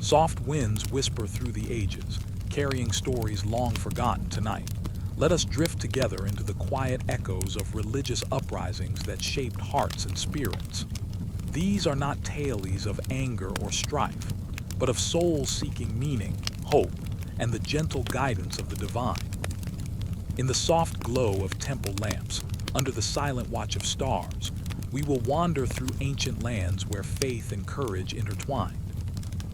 Soft winds whisper through the ages, carrying stories long forgotten tonight. Let us drift together into the quiet echoes of religious uprisings that shaped hearts and spirits. These are not tales of anger or strife, but of souls seeking meaning, hope, and the gentle guidance of the divine. In the soft glow of temple lamps, under the silent watch of stars, we will wander through ancient lands where faith and courage intertwined.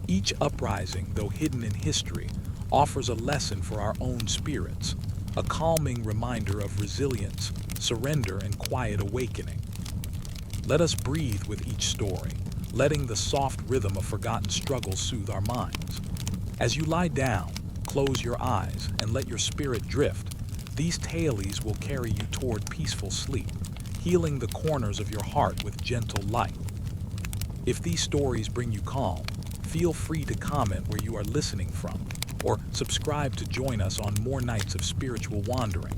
Each uprising, though hidden in history, offers a lesson for our own spirits, a calming reminder of resilience, surrender, and quiet awakening. Let us breathe with each story, letting the soft rhythm of forgotten struggles soothe our minds. As you lie down, close your eyes, and let your spirit drift, these tales will carry you toward peaceful sleep, healing the corners of your heart with gentle light. If these stories bring you calm, feel free to comment where you are listening from, or subscribe to join us on more nights of spiritual wandering.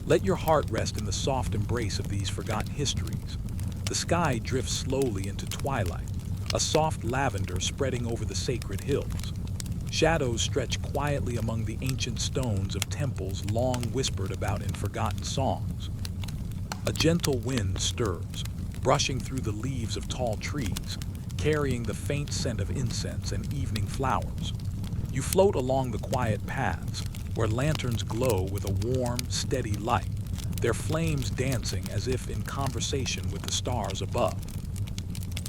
Let your heart rest in the soft embrace of these forgotten histories. The sky drifts slowly into twilight, a soft lavender spreading over the sacred hills. Shadows stretch quietly among the ancient stones of temples long whispered about in forgotten songs. A gentle wind stirs, brushing through the leaves of tall trees, carrying the faint scent of incense and evening flowers. You float along the quiet paths, where lanterns glow with a warm, steady light, their flames dancing as if in conversation with the stars above.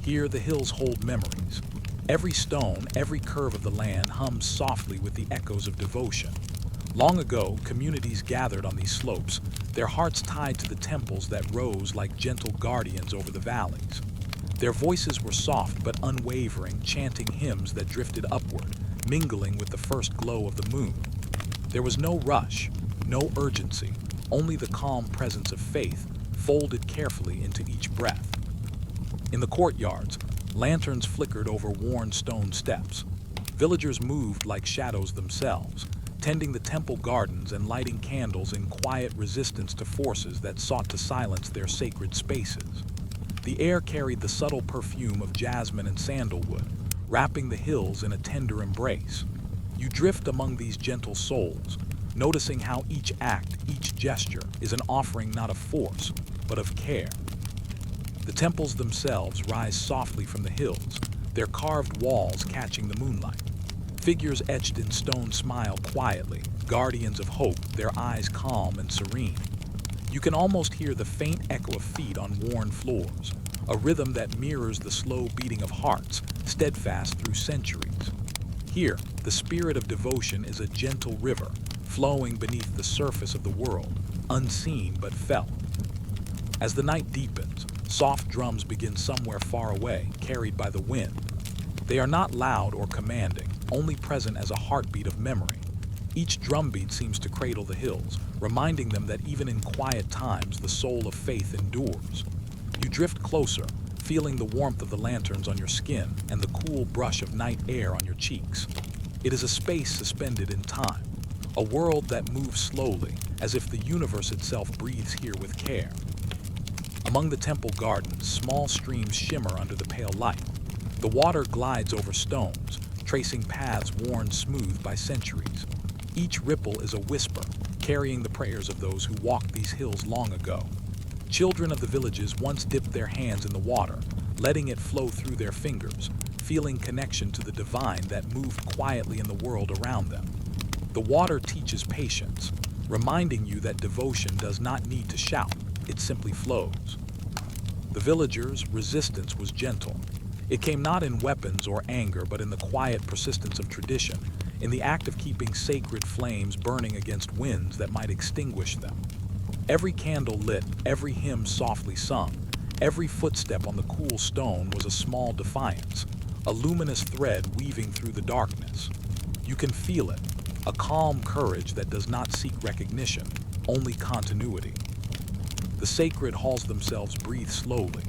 Here the hills hold memories. Every stone, every curve of the land hums softly with the echoes of devotion. Long ago, communities gathered on these slopes, their hearts tied to the temples that rose like gentle guardians over the valleys. Their voices were soft but unwavering, chanting hymns that drifted upward, mingling with the first glow of the moon. There was no rush, no urgency, only the calm presence of faith, folded carefully into each breath. In the courtyards, lanterns flickered over worn stone steps. Villagers moved like shadows themselves, tending the temple gardens and lighting candles in quiet resistance to forces that sought to silence their sacred spaces. The air carried the subtle perfume of jasmine and sandalwood, wrapping the hills in a tender embrace. You drift among these gentle souls, noticing how each act, each gesture, is an offering not of force, but of care. The temples themselves rise softly from the hills, their carved walls catching the moonlight. Figures etched in stone smile quietly, guardians of hope, their eyes calm and serene. You can almost hear the faint echo of feet on worn floors, a rhythm that mirrors the slow beating of hearts, steadfast through centuries. Here, the spirit of devotion is a gentle river, flowing beneath the surface of the world, unseen but felt. As the night deepens, soft drums begin somewhere far away, carried by the wind. They are not loud or commanding, only present as a heartbeat of memory. Each drumbeat seems to cradle the hills, reminding them that even in quiet times, the soul of faith endures. You drift closer, feeling the warmth of the lanterns on your skin and the cool brush of night air on your cheeks. It is a space suspended in time, a world that moves slowly, as if the universe itself breathes here with care. Among the temple gardens, small streams shimmer under the pale light. The water glides over stones, tracing paths worn smooth by centuries. Each ripple is a whisper, carrying the prayers of those who walked these hills long ago. Children of the villages once dipped their hands in the water, letting it flow through their fingers, feeling connection to the divine that moved quietly in the world around them. The water teaches patience, reminding you that devotion does not need to shout, it simply flows. The villagers' resistance was gentle. It came not in weapons or anger, but in the quiet persistence of tradition, in the act of keeping sacred flames burning against winds that might extinguish them. Every candle lit, every hymn softly sung, every footstep on the cool stone was a small defiance, a luminous thread weaving through the darkness. You can feel it, a calm courage that does not seek recognition, only continuity. The sacred halls themselves breathe slowly.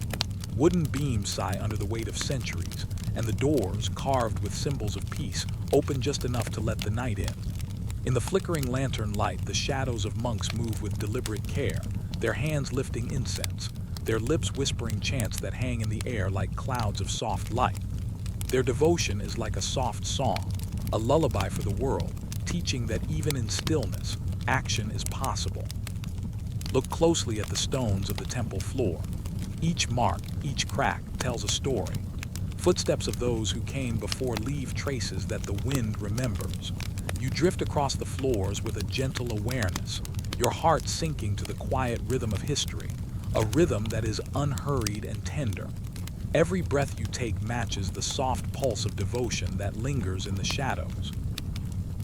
Wooden beams sigh under the weight of centuries, and the doors, carved with symbols of peace, open just enough to let the night in. In the flickering lantern light, the shadows of monks move with deliberate care, their hands lifting incense, their lips whispering chants that hang in the air like clouds of soft light. Their devotion is like a soft song, a lullaby for the world, teaching that even in stillness, action is possible. Look closely at the stones of the temple floor. Each mark, each crack tells a story. Footsteps of those who came before leave traces that the wind remembers. You drift across the floors with a gentle awareness, your heart sinking to the quiet rhythm of history, a rhythm that is unhurried and tender. Every breath you take matches the soft pulse of devotion that lingers in the shadows.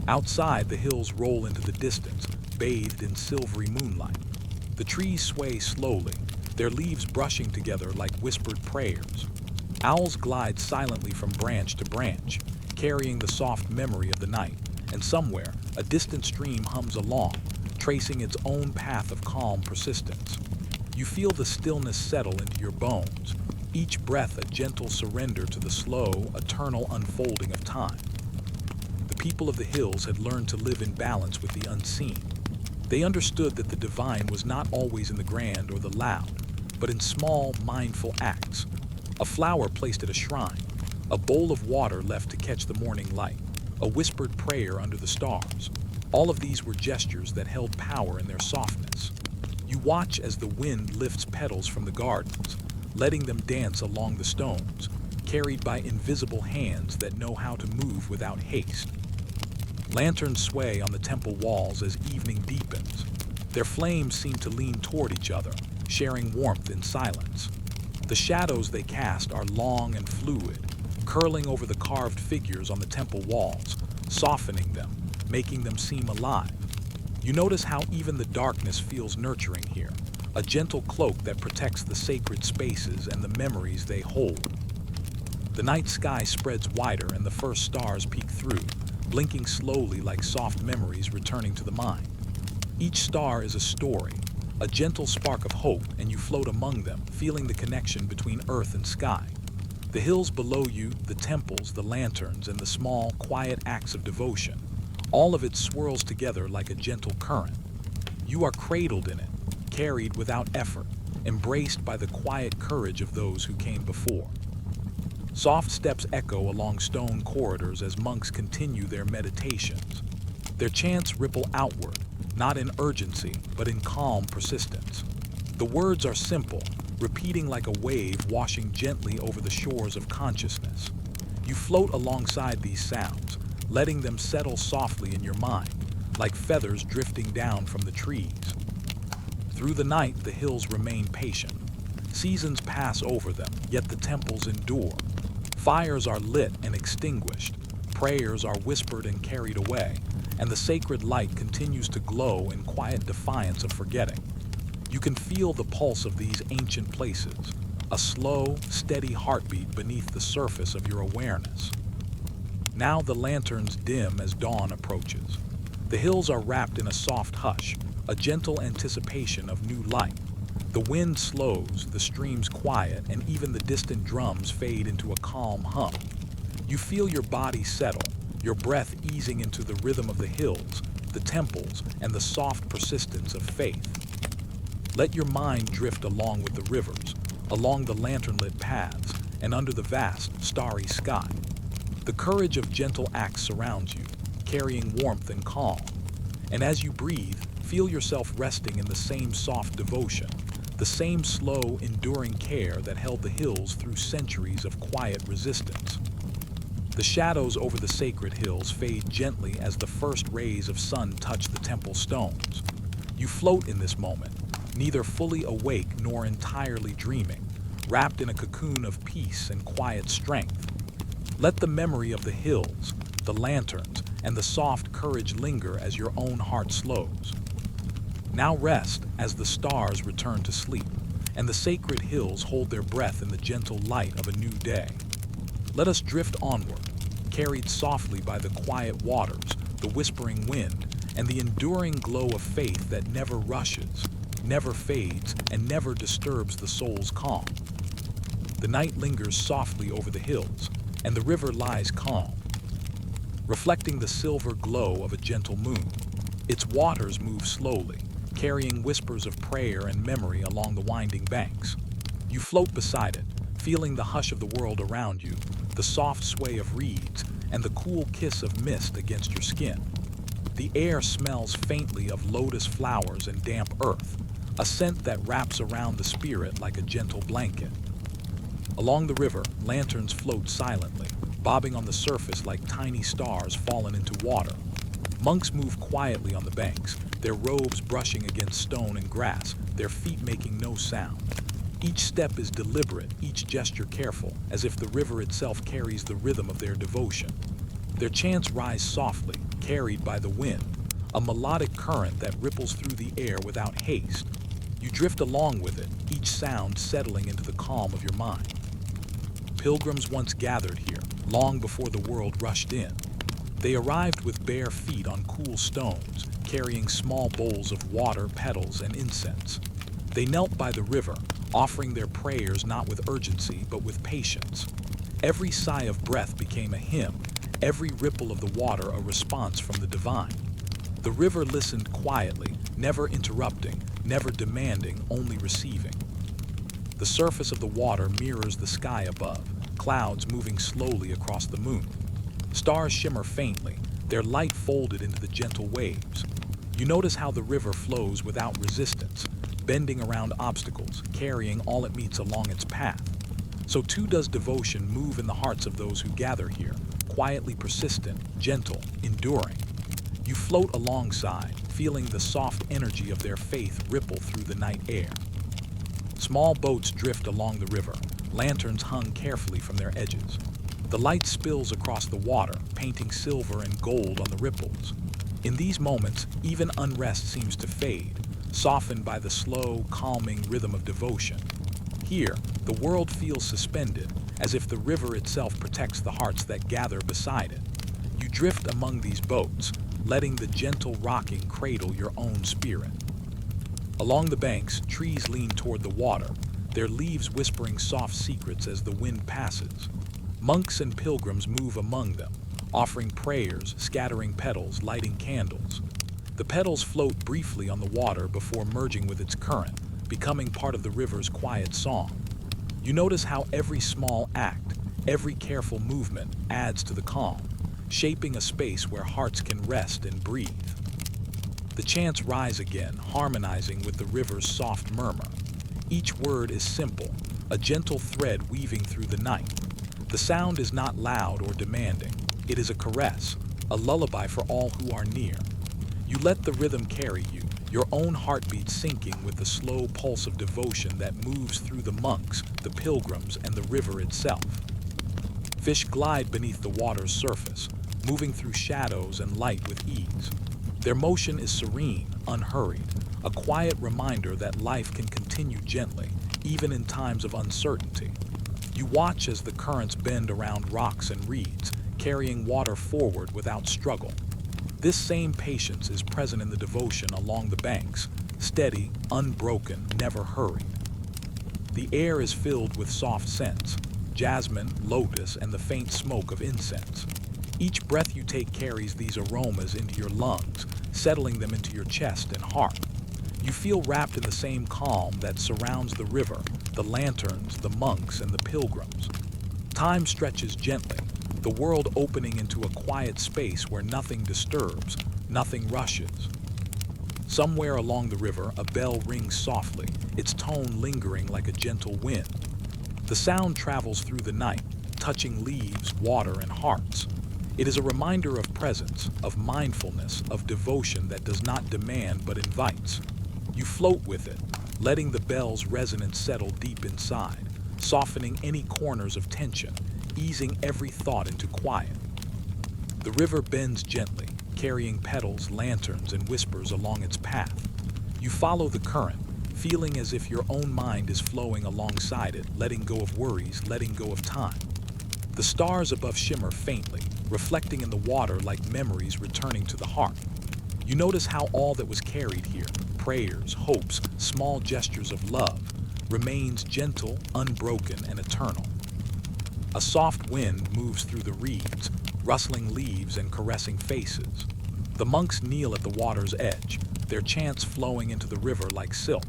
Outside, the hills roll into the distance, bathed in silvery moonlight. The trees sway slowly, their leaves brushing together like whispered prayers. Owls glide silently from branch to branch, carrying the soft memory of the night, and somewhere, a distant stream hums along, tracing its own path of calm persistence. You feel the stillness settle into your bones, each breath a gentle surrender to the slow, eternal unfolding of time. The people of the hills had learned to live in balance with the unseen. They understood that the divine was not always in the grand or the loud, but in small, mindful acts. A flower placed at a shrine, a bowl of water left to catch the morning light, a whispered prayer under the stars. All of these were gestures that held power in their softness. You watch as the wind lifts petals from the gardens, letting them dance along the stones, carried by invisible hands that know how to move without haste. Lanterns sway on the temple walls as evening deepens. Their flames seem to lean toward each other, sharing warmth in silence. The shadows they cast are long and fluid, curling over the carved figures on the temple walls, softening them, making them seem alive. You notice how even the darkness feels nurturing here, a gentle cloak that protects the sacred spaces and the memories they hold. The night sky spreads wider and the first stars peek through, blinking slowly like soft memories returning to the mind. Each star is a story, a gentle spark of hope, and you float among them, feeling the connection between earth and sky. The hills below you, the temples, the lanterns, and the small, quiet acts of devotion, all of it swirls together like a gentle current. You are cradled in it, carried without effort, embraced by the quiet courage of those who came before. Soft steps echo along stone corridors as monks continue their meditations. Their chants ripple outward, not in urgency, but in calm persistence. The words are simple, repeating like a wave washing gently over the shores of consciousness. You float alongside these sounds, letting them settle softly in your mind, like feathers drifting down from the trees. Through the night, the hills remain patient. Seasons pass over them, yet the temples endure. Fires are lit and extinguished, prayers are whispered and carried away, and the sacred light continues to glow in quiet defiance of forgetting. You can feel the pulse of these ancient places, a slow, steady heartbeat beneath the surface of your awareness. Now the lanterns dim as dawn approaches. The hills are wrapped in a soft hush, a gentle anticipation of new light. The wind slows, the streams quiet, and even the distant drums fade into a calm hum. You feel your body settle, your breath easing into the rhythm of the hills, the temples, and the soft persistence of faith. Let your mind drift along with the rivers, along the lantern-lit paths, and under the vast, starry sky. The courage of gentle acts surrounds you, carrying warmth and calm. And as you breathe, feel yourself resting in the same soft devotion, the same slow, enduring care that held the hills through centuries of quiet resistance. The shadows over the sacred hills fade gently as the first rays of sun touch the temple stones. You float in this moment, neither fully awake nor entirely dreaming, wrapped in a cocoon of peace and quiet strength. Let the memory of the hills, the lanterns, and the soft courage linger as your own heart slows. Now rest as the stars return to sleep, and the sacred hills hold their breath in the gentle light of a new day. Let us drift onward, carried softly by the quiet waters, the whispering wind, and the enduring glow of faith that never rushes, never fades, and never disturbs the soul's calm. The night lingers softly over the hills, and the river lies calm, reflecting the silver glow of a gentle moon. Its waters move slowly, carrying whispers of prayer and memory along the winding banks. You float beside it, feeling the hush of the world around you, the soft sway of reeds, and the cool kiss of mist against your skin. The air smells faintly of lotus flowers and damp earth, a scent that wraps around the spirit like a gentle blanket. Along the river, lanterns float silently, bobbing on the surface like tiny stars fallen into water. Monks move quietly on the banks, their robes brushing against stone and grass, their feet making no sound. Each step is deliberate, each gesture careful, as if the river itself carries the rhythm of their devotion. Their chants rise softly, carried by the wind, a melodic current that ripples through the air without haste. You drift along with it, each sound settling into the calm of your mind. Pilgrims once gathered here, long before the world rushed in. They arrived with bare feet on cool stones, carrying small bowls of water, petals, and incense. They knelt by the river, offering their prayers not with urgency, but with patience. Every sigh of breath became a hymn, every ripple of the water a response from the divine. The river listened quietly, never interrupting, never demanding, only receiving. The surface of the water mirrors the sky above, clouds moving slowly across the moon. Stars shimmer faintly, their light folded into the gentle waves. You notice how the river flows without resistance, bending around obstacles, carrying all it meets along its path. So too does devotion move in the hearts of those who gather here, quietly persistent, gentle, enduring. You float alongside, feeling the soft energy of their faith ripple through the night air. Small boats drift along the river, lanterns hung carefully from their edges. The light spills across the water, painting silver and gold on the ripples. In these moments, even unrest seems to fade, softened by the slow, calming rhythm of devotion. Here, the world feels suspended, as if the river itself protects the hearts that gather beside it. You drift among these boats, letting the gentle rocking cradle your own spirit. Along the banks, trees lean toward the water, their leaves whispering soft secrets as the wind passes. Monks and pilgrims move among them, offering prayers, scattering petals, lighting candles. The petals float briefly on the water before merging with its current, becoming part of the river's quiet song. You notice how every small act, every careful movement adds to the calm, shaping a space where hearts can rest and breathe. The chants rise again, harmonizing with the river's soft murmur. Each word is simple, a gentle thread weaving through the night. The sound is not loud or demanding. It is a caress, a lullaby for all who are near. You let the rhythm carry you, your own heartbeat syncing with the slow pulse of devotion that moves through the monks, the pilgrims, and the river itself. Fish glide beneath the water's surface, moving through shadows and light with ease. Their motion is serene, unhurried, a quiet reminder that life can continue gently, even in times of uncertainty. You watch as the currents bend around rocks and reeds, carrying water forward without struggle. This same patience is present in the devotion along the banks, steady, unbroken, never hurried. The air is filled with soft scents, jasmine, lotus, and the faint smoke of incense. Each breath you take carries these aromas into your lungs, settling them into your chest and heart. You feel wrapped in the same calm that surrounds the river, the lanterns, the monks, and the pilgrims. Time stretches gently, the world opening into a quiet space where nothing disturbs, nothing rushes. Somewhere along the river, a bell rings softly, its tone lingering like a gentle wind. The sound travels through the night, touching leaves, water, and hearts. It is a reminder of presence, of mindfulness, of devotion that does not demand but invites. You float with it, letting the bell's resonance settle deep inside, softening any corners of tension, easing every thought into quiet. The river bends gently, carrying petals, lanterns, and whispers along its path. You follow the current, feeling as if your own mind is flowing alongside it, letting go of worries, letting go of time. The stars above shimmer faintly, reflecting in the water like memories returning to the heart. You notice how all that was carried here, prayers, hopes, small gestures of love, remains gentle, unbroken, and eternal. A soft wind moves through the reeds, rustling leaves and caressing faces. The monks kneel at the water's edge, their chants flowing into the river like silk.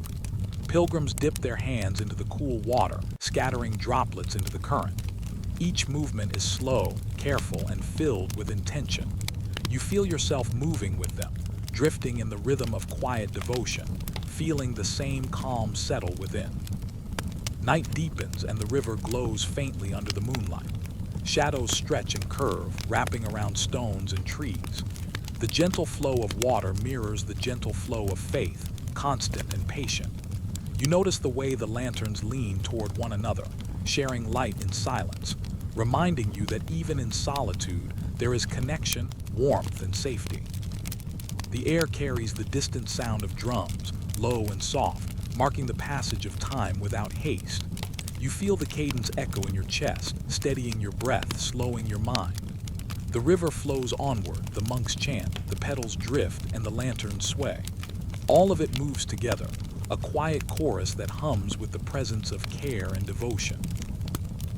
Pilgrims dip their hands into the cool water, scattering droplets into the current. Each movement is slow, careful, and filled with intention. You feel yourself moving with them, drifting in the rhythm of quiet devotion, feeling the same calm settle within. Night deepens and the river glows faintly under the moonlight. Shadows stretch and curve, wrapping around stones and trees. The gentle flow of water mirrors the gentle flow of faith, constant and patient. You notice the way the lanterns lean toward one another, sharing light in silence, reminding you that even in solitude, there is connection, warmth, and safety. The air carries the distant sound of drums, low and soft, marking the passage of time without haste. You feel the cadence echo in your chest, steadying your breath, slowing your mind. The river flows onward, the monks chant, the petals drift, and the lanterns sway. All of it moves together, a quiet chorus that hums with the presence of care and devotion.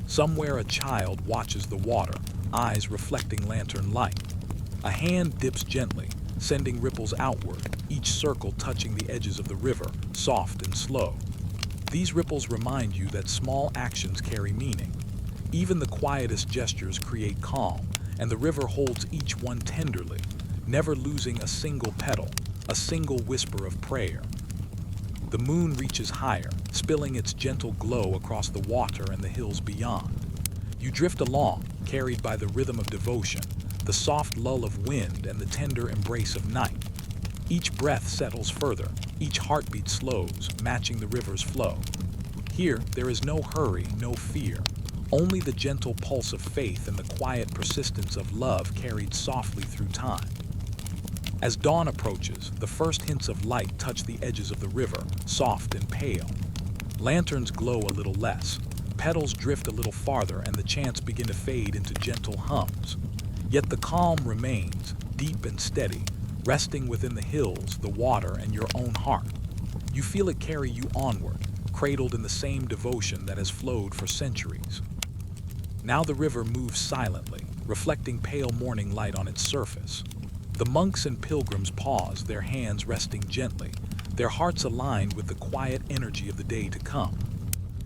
Somewhere a child watches the water, eyes reflecting lantern light. A hand dips gently, sending ripples outward, each circle touching the edges of the river, soft and slow. These ripples remind you that small actions carry meaning. Even the quietest gestures create calm, and the river holds each one tenderly, never losing a single petal, a single whisper of prayer. The moon reaches higher, spilling its gentle glow across the water and the hills beyond. You drift along, carried by the rhythm of devotion, the soft lull of wind and the tender embrace of night. Each breath settles further, each heartbeat slows, matching the river's flow. Here, there is no hurry, no fear, only the gentle pulse of faith and the quiet persistence of love carried softly through time. As dawn approaches, the first hints of light touch the edges of the river, soft and pale. Lanterns glow a little less, petals drift a little farther, and the chants begin to fade into gentle hums. Yet the calm remains, deep and steady, resting within the hills, the water, and your own heart. You feel it carry you onward, cradled in the same devotion that has flowed for centuries. Now the river moves silently, reflecting pale morning light on its surface. The monks and pilgrims pause, their hands resting gently, their hearts aligned with the quiet energy of the day to come.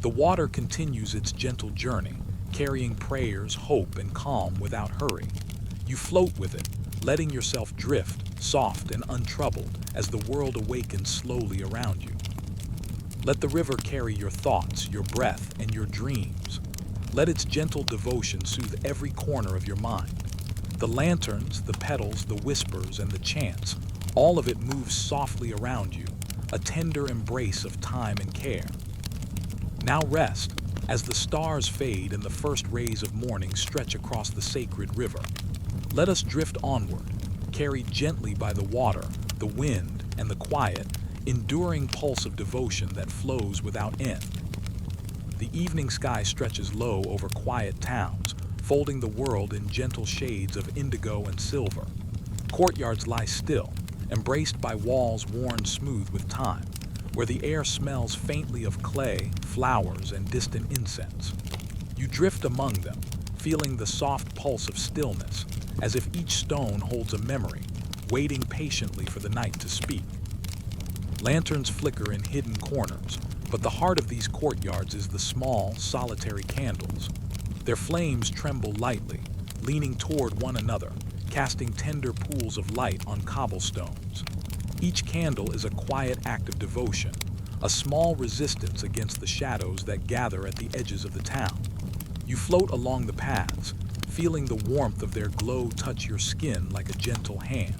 The water continues its gentle journey, carrying prayers, hope, and calm without hurry. You float with it, letting yourself drift, soft and untroubled, as the world awakens slowly around you. Let the river carry your thoughts, your breath, and your dreams. Let its gentle devotion soothe every corner of your mind. The lanterns, the petals, the whispers, and the chants, all of it moves softly around you, a tender embrace of time and care. Now rest, as the stars fade and the first rays of morning stretch across the sacred river. Let us drift onward, carried gently by the water, the wind, and the quiet, enduring pulse of devotion that flows without end. The evening sky stretches low over quiet towns, folding the world in gentle shades of indigo and silver. Courtyards lie still, embraced by walls worn smooth with time, where the air smells faintly of clay, flowers, and distant incense. You drift among them, feeling the soft pulse of stillness, as if each stone holds a memory, waiting patiently for the night to speak. Lanterns flicker in hidden corners, but the heart of these courtyards is the small, solitary candles. Their flames tremble lightly, leaning toward one another, casting tender pools of light on cobblestones. Each candle is a quiet act of devotion, a small resistance against the shadows that gather at the edges of the town. You float along the paths, feeling the warmth of their glow touch your skin like a gentle hand.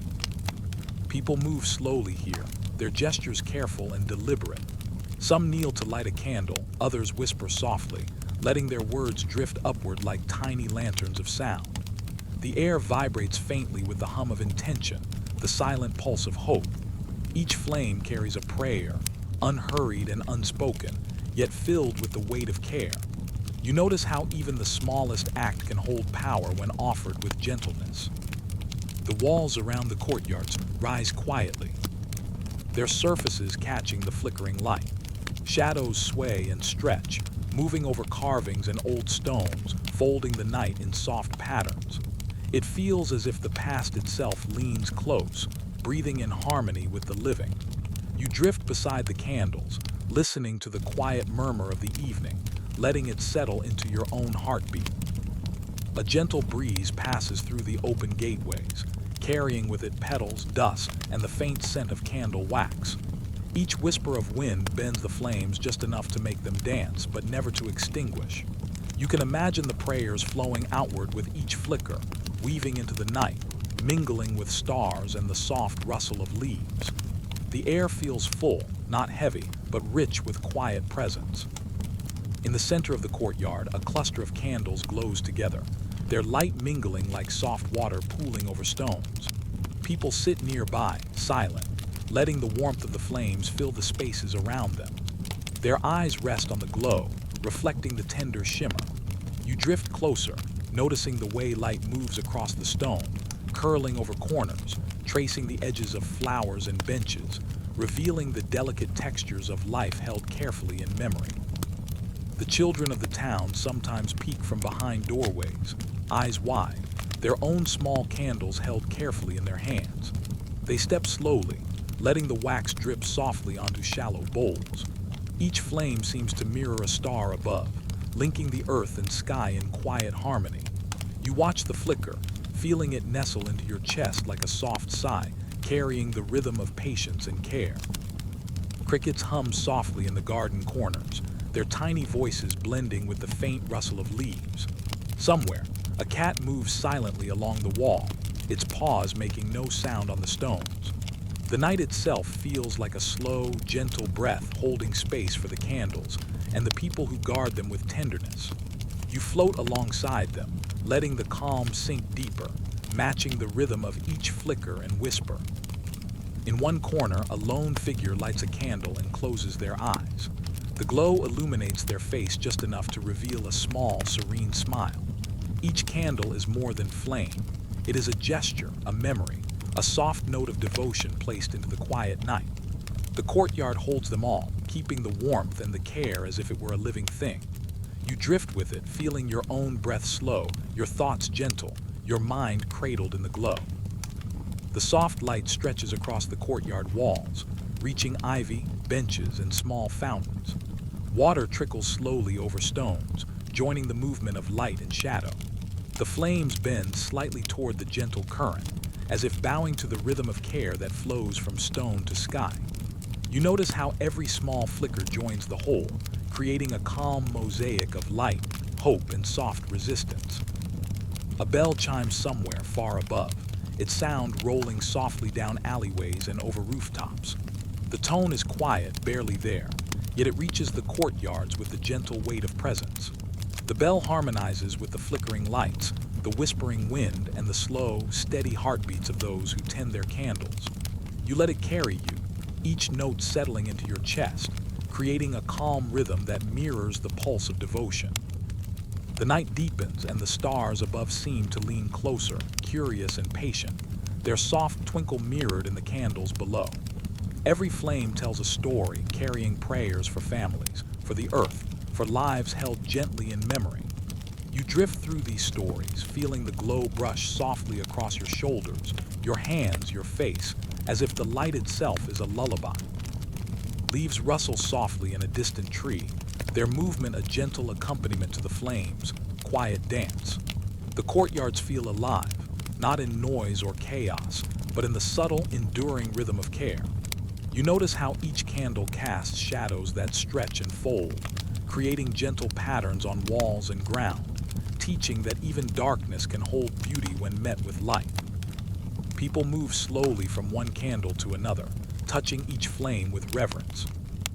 People move slowly here, their gestures careful and deliberate. Some kneel to light a candle, others whisper softly, letting their words drift upward like tiny lanterns of sound. The air vibrates faintly with the hum of intention, the silent pulse of hope. Each flame carries a prayer, unhurried and unspoken, yet filled with the weight of care. You notice how even the smallest act can hold power when offered with gentleness. The walls around the courtyards rise quietly, their surfaces catching the flickering light. Shadows sway and stretch, moving over carvings and old stones, folding the night in soft patterns. It feels as if the past itself leans close, breathing in harmony with the living. You drift beside the candles, listening to the quiet murmur of the evening, letting it settle into your own heartbeat. A gentle breeze passes through the open gateways, carrying with it petals, dust, and the faint scent of candle wax. Each whisper of wind bends the flames just enough to make them dance, but never to extinguish. You can imagine the prayers flowing outward with each flicker, weaving into the night, mingling with stars and the soft rustle of leaves. The air feels full, not heavy, but rich with quiet presence. In the center of the courtyard, a cluster of candles glows together, their light mingling like soft water pooling over stones. People sit nearby, silent, letting the warmth of the flames fill the spaces around them. Their eyes rest on the glow, reflecting the tender shimmer. You drift closer, noticing the way light moves across the stone, curling over corners, tracing the edges of flowers and benches, revealing the delicate textures of life held carefully in memory. The children of the town sometimes peek from behind doorways, eyes wide, their own small candles held carefully in their hands. They step slowly, letting the wax drip softly onto shallow bowls. Each flame seems to mirror a star above, linking the earth and sky in quiet harmony. You watch the flicker, feeling it nestle into your chest like a soft sigh, carrying the rhythm of patience and care. Crickets hum softly in the garden corners, their tiny voices blending with the faint rustle of leaves. Somewhere, a cat moves silently along the wall, its paws making no sound on the stones. The night itself feels like a slow, gentle breath holding space for the candles and the people who guard them with tenderness. You float alongside them, letting the calm sink deeper, matching the rhythm of each flicker and whisper. In one corner, a lone figure lights a candle and closes their eyes. The glow illuminates their face just enough to reveal a small, serene smile. Each candle is more than flame. It is a gesture, a memory, a soft note of devotion placed into the quiet night. The courtyard holds them all, keeping the warmth and the care as if it were a living thing. You drift with it, feeling your own breath slow, your thoughts gentle, your mind cradled in the glow. The soft light stretches across the courtyard walls, reaching ivy, benches, and small fountains. Water trickles slowly over stones, joining the movement of light and shadow. The flames bend slightly toward the gentle current, as if bowing to the rhythm of care that flows from stone to sky. You notice how every small flicker joins the whole, creating a calm mosaic of light, hope, and soft resistance. A bell chimes somewhere far above, its sound rolling softly down alleyways and over rooftops. The tone is quiet, barely there, yet it reaches the courtyards with the gentle weight of presence. The bell harmonizes with the flickering lights, the whispering wind, and the slow, steady heartbeats of those who tend their candles. You let it carry you, each note settling into your chest, creating a calm rhythm that mirrors the pulse of devotion. The night deepens and the stars above seem to lean closer, curious and patient, their soft twinkle mirrored in the candles below. Every flame tells a story, carrying prayers for families, for the earth, for lives held gently in memory. You drift through these stories, feeling the glow brush softly across your shoulders, your hands, your face, as if the light itself is a lullaby. Leaves rustle softly in a distant tree, their movement a gentle accompaniment to the flames, quiet dance. The courtyards feel alive, not in noise or chaos, but in the subtle, enduring rhythm of care. You notice how each candle casts shadows that stretch and fold, creating gentle patterns on walls and ground, teaching that even darkness can hold beauty when met with light. People move slowly from one candle to another, touching each flame with reverence.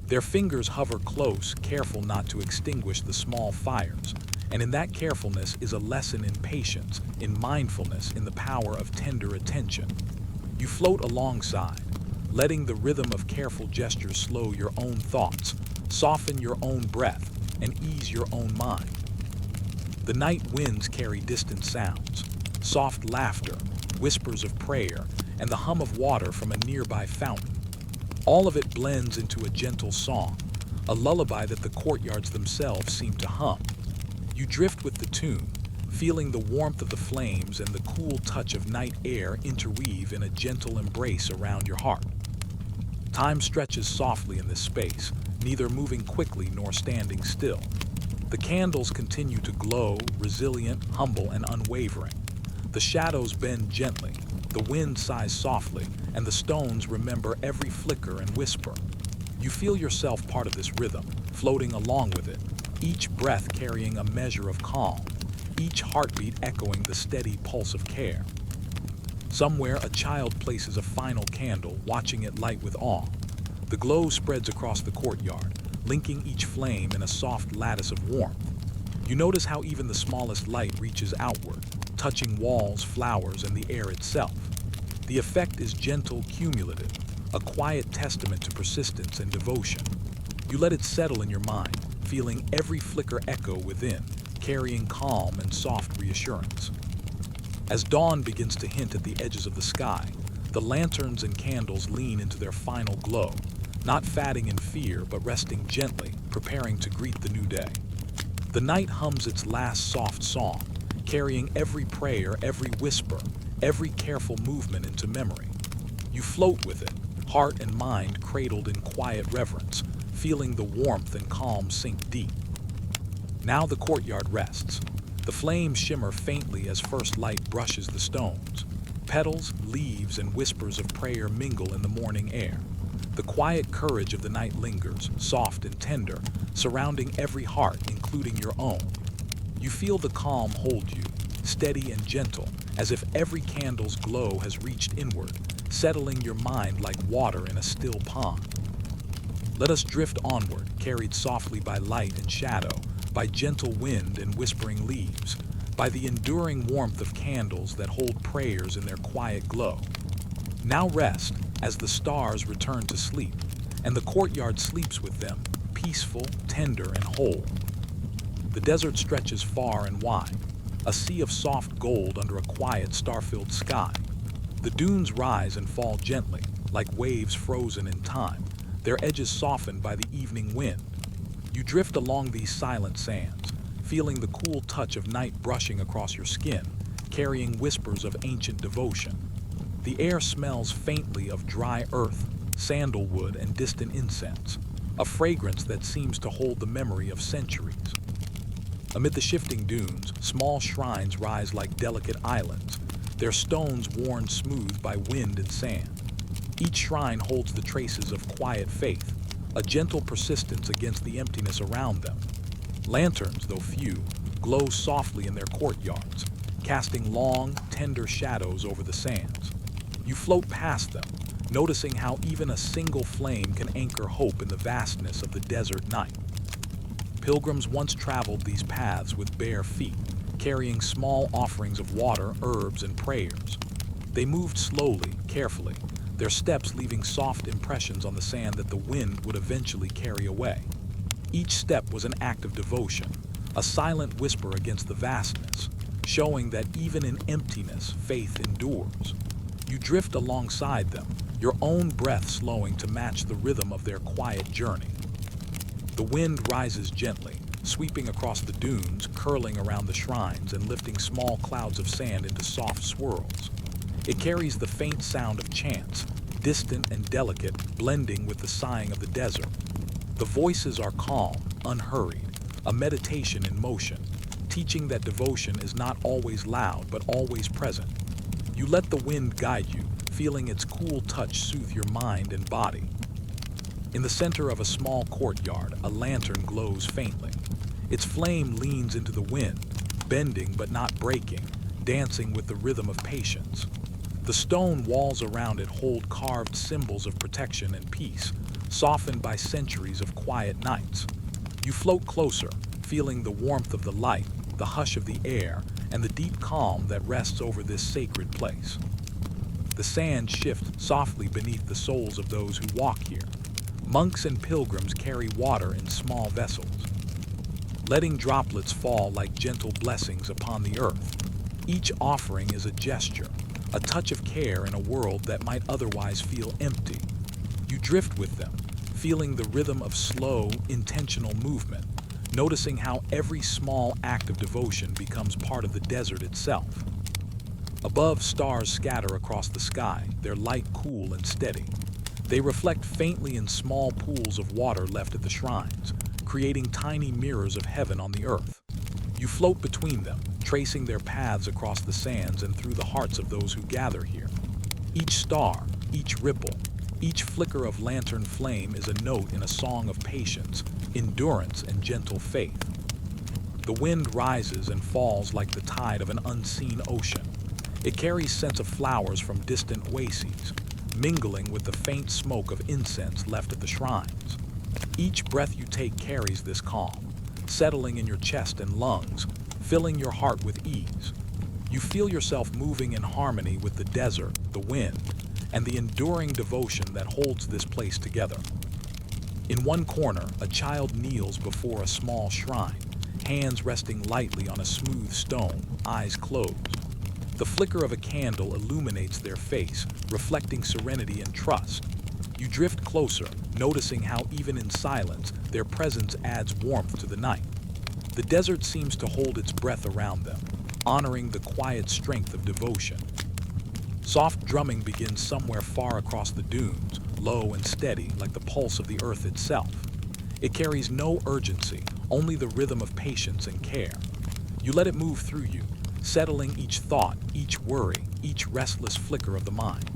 Their fingers hover close, careful not to extinguish the small fires, and in that carefulness is a lesson in patience, in mindfulness, in the power of tender attention. You float alongside, letting the rhythm of careful gestures slow your own thoughts, soften your own breath, and ease your own mind. The night winds carry distant sounds, soft laughter, whispers of prayer, and the hum of water from a nearby fountain. All of it blends into a gentle song, a lullaby that the courtyards themselves seem to hum. You drift with the tune, feeling the warmth of the flames and the cool touch of night air interweave in a gentle embrace around your heart. Time stretches softly in this space, neither moving quickly nor standing still. The candles continue to glow, resilient, humble, and unwavering. The shadows bend gently, the wind sighs softly, and the stones remember every flicker and whisper. You feel yourself part of this rhythm, floating along with it, each breath carrying a measure of calm, each heartbeat echoing the steady pulse of care. Somewhere, a child places a final candle, watching it light with awe. The glow spreads across the courtyard, linking each flame in a soft lattice of warmth. You notice how even the smallest light reaches outward, touching walls, flowers, and the air itself. The effect is gentle, cumulative, a quiet testament to persistence and devotion. You let it settle in your mind, feeling every flicker echo within, carrying calm and soft reassurance. As dawn begins to hint at the edges of the sky, the lanterns and candles lean into their final glow, not fading in fear but resting gently, preparing to greet the new day. The night hums its last soft song, carrying every prayer, every whisper, every careful movement into memory. You float with it, heart and mind cradled in quiet reverence, feeling the warmth and calm sink deep. Now the courtyard rests. The flames shimmer faintly as first light brushes the stones. Petals, leaves, and whispers of prayer mingle in the morning air. The quiet courage of the night lingers, soft and tender, surrounding every heart, including your own. You feel the calm hold you, steady and gentle, as if every candle's glow has reached inward, settling your mind like water in a still pond. Let us drift onward, carried softly by light and shadow, by gentle wind and whispering leaves, by the enduring warmth of candles that hold prayers in their quiet glow. Now rest, as the stars return to sleep, and the courtyard sleeps with them, peaceful, tender, and whole. The desert stretches far and wide, a sea of soft gold under a quiet, star-filled sky. The dunes rise and fall gently, like waves frozen in time, their edges softened by the evening wind. You drift along these silent sands, feeling the cool touch of night brushing across your skin, carrying whispers of ancient devotion. The air smells faintly of dry earth, sandalwood, and distant incense, a fragrance that seems to hold the memory of centuries. Amid the shifting dunes, small shrines rise like delicate islands, their stones worn smooth by wind and sand. Each shrine holds the traces of quiet faith, a gentle persistence against the emptiness around them. Lanterns, though few, glow softly in their courtyards, casting long, tender shadows over the sands. You float past them, noticing how even a single flame can anchor hope in the vastness of the desert night. Pilgrims once traveled these paths with bare feet, carrying small offerings of water, herbs, and prayers. They moved slowly, carefully, their steps leaving soft impressions on the sand that the wind would eventually carry away. Each step was an act of devotion, a silent whisper against the vastness, showing that even in emptiness, faith endures. You drift alongside them, your own breath slowing to match the rhythm of their quiet journey. The wind rises gently, sweeping across the dunes, curling around the shrines and lifting small clouds of sand into soft swirls. It carries the faint sound of chants, distant and delicate, blending with the sighing of the desert. The voices are calm, unhurried, a meditation in motion, teaching that devotion is not always loud but always present. You let the wind guide you, feeling its cool touch soothe your mind and body. In the center of a small courtyard, a lantern glows faintly. Its flame leans into the wind, bending but not breaking, dancing with the rhythm of patience. The stone walls around it hold carved symbols of protection and peace, softened by centuries of quiet nights. You float closer, feeling the warmth of the light, the hush of the air, and the deep calm that rests over this sacred place. The sands shift softly beneath the soles of those who walk here. Monks and pilgrims carry water in small vessels, letting droplets fall like gentle blessings upon the earth. Each offering is a gesture, a touch of care in a world that might otherwise feel empty. You drift with them, feeling the rhythm of slow, intentional movement, noticing how every small act of devotion becomes part of the desert itself. Above, stars scatter across the sky, their light cool and steady. They reflect faintly in small pools of water left at the shrines, creating tiny mirrors of heaven on the earth. You float between them, tracing their paths across the sands and through the hearts of those who gather here. Each star, each ripple, each flicker of lantern flame is a note in a song of patience, endurance, and gentle faith. The wind rises and falls like the tide of an unseen ocean. It carries scents of flowers from distant oases, mingling with the faint smoke of incense left at the shrines. Each breath you take carries this calm, settling in your chest and lungs, filling your heart with ease. You feel yourself moving in harmony with the desert, the wind, and the enduring devotion that holds this place together. In one corner, a child kneels before a small shrine, hands resting lightly on a smooth stone, eyes closed. The flicker of a candle illuminates their face, reflecting serenity and trust. You drift closer, noticing how even in silence, their presence adds warmth to the night. The desert seems to hold its breath around them, honoring the quiet strength of devotion. Soft drumming begins somewhere far across the dunes, low and steady like the pulse of the earth itself. It carries no urgency, only the rhythm of patience and care. You let it move through you, settling each thought, each worry, each restless flicker of the mind.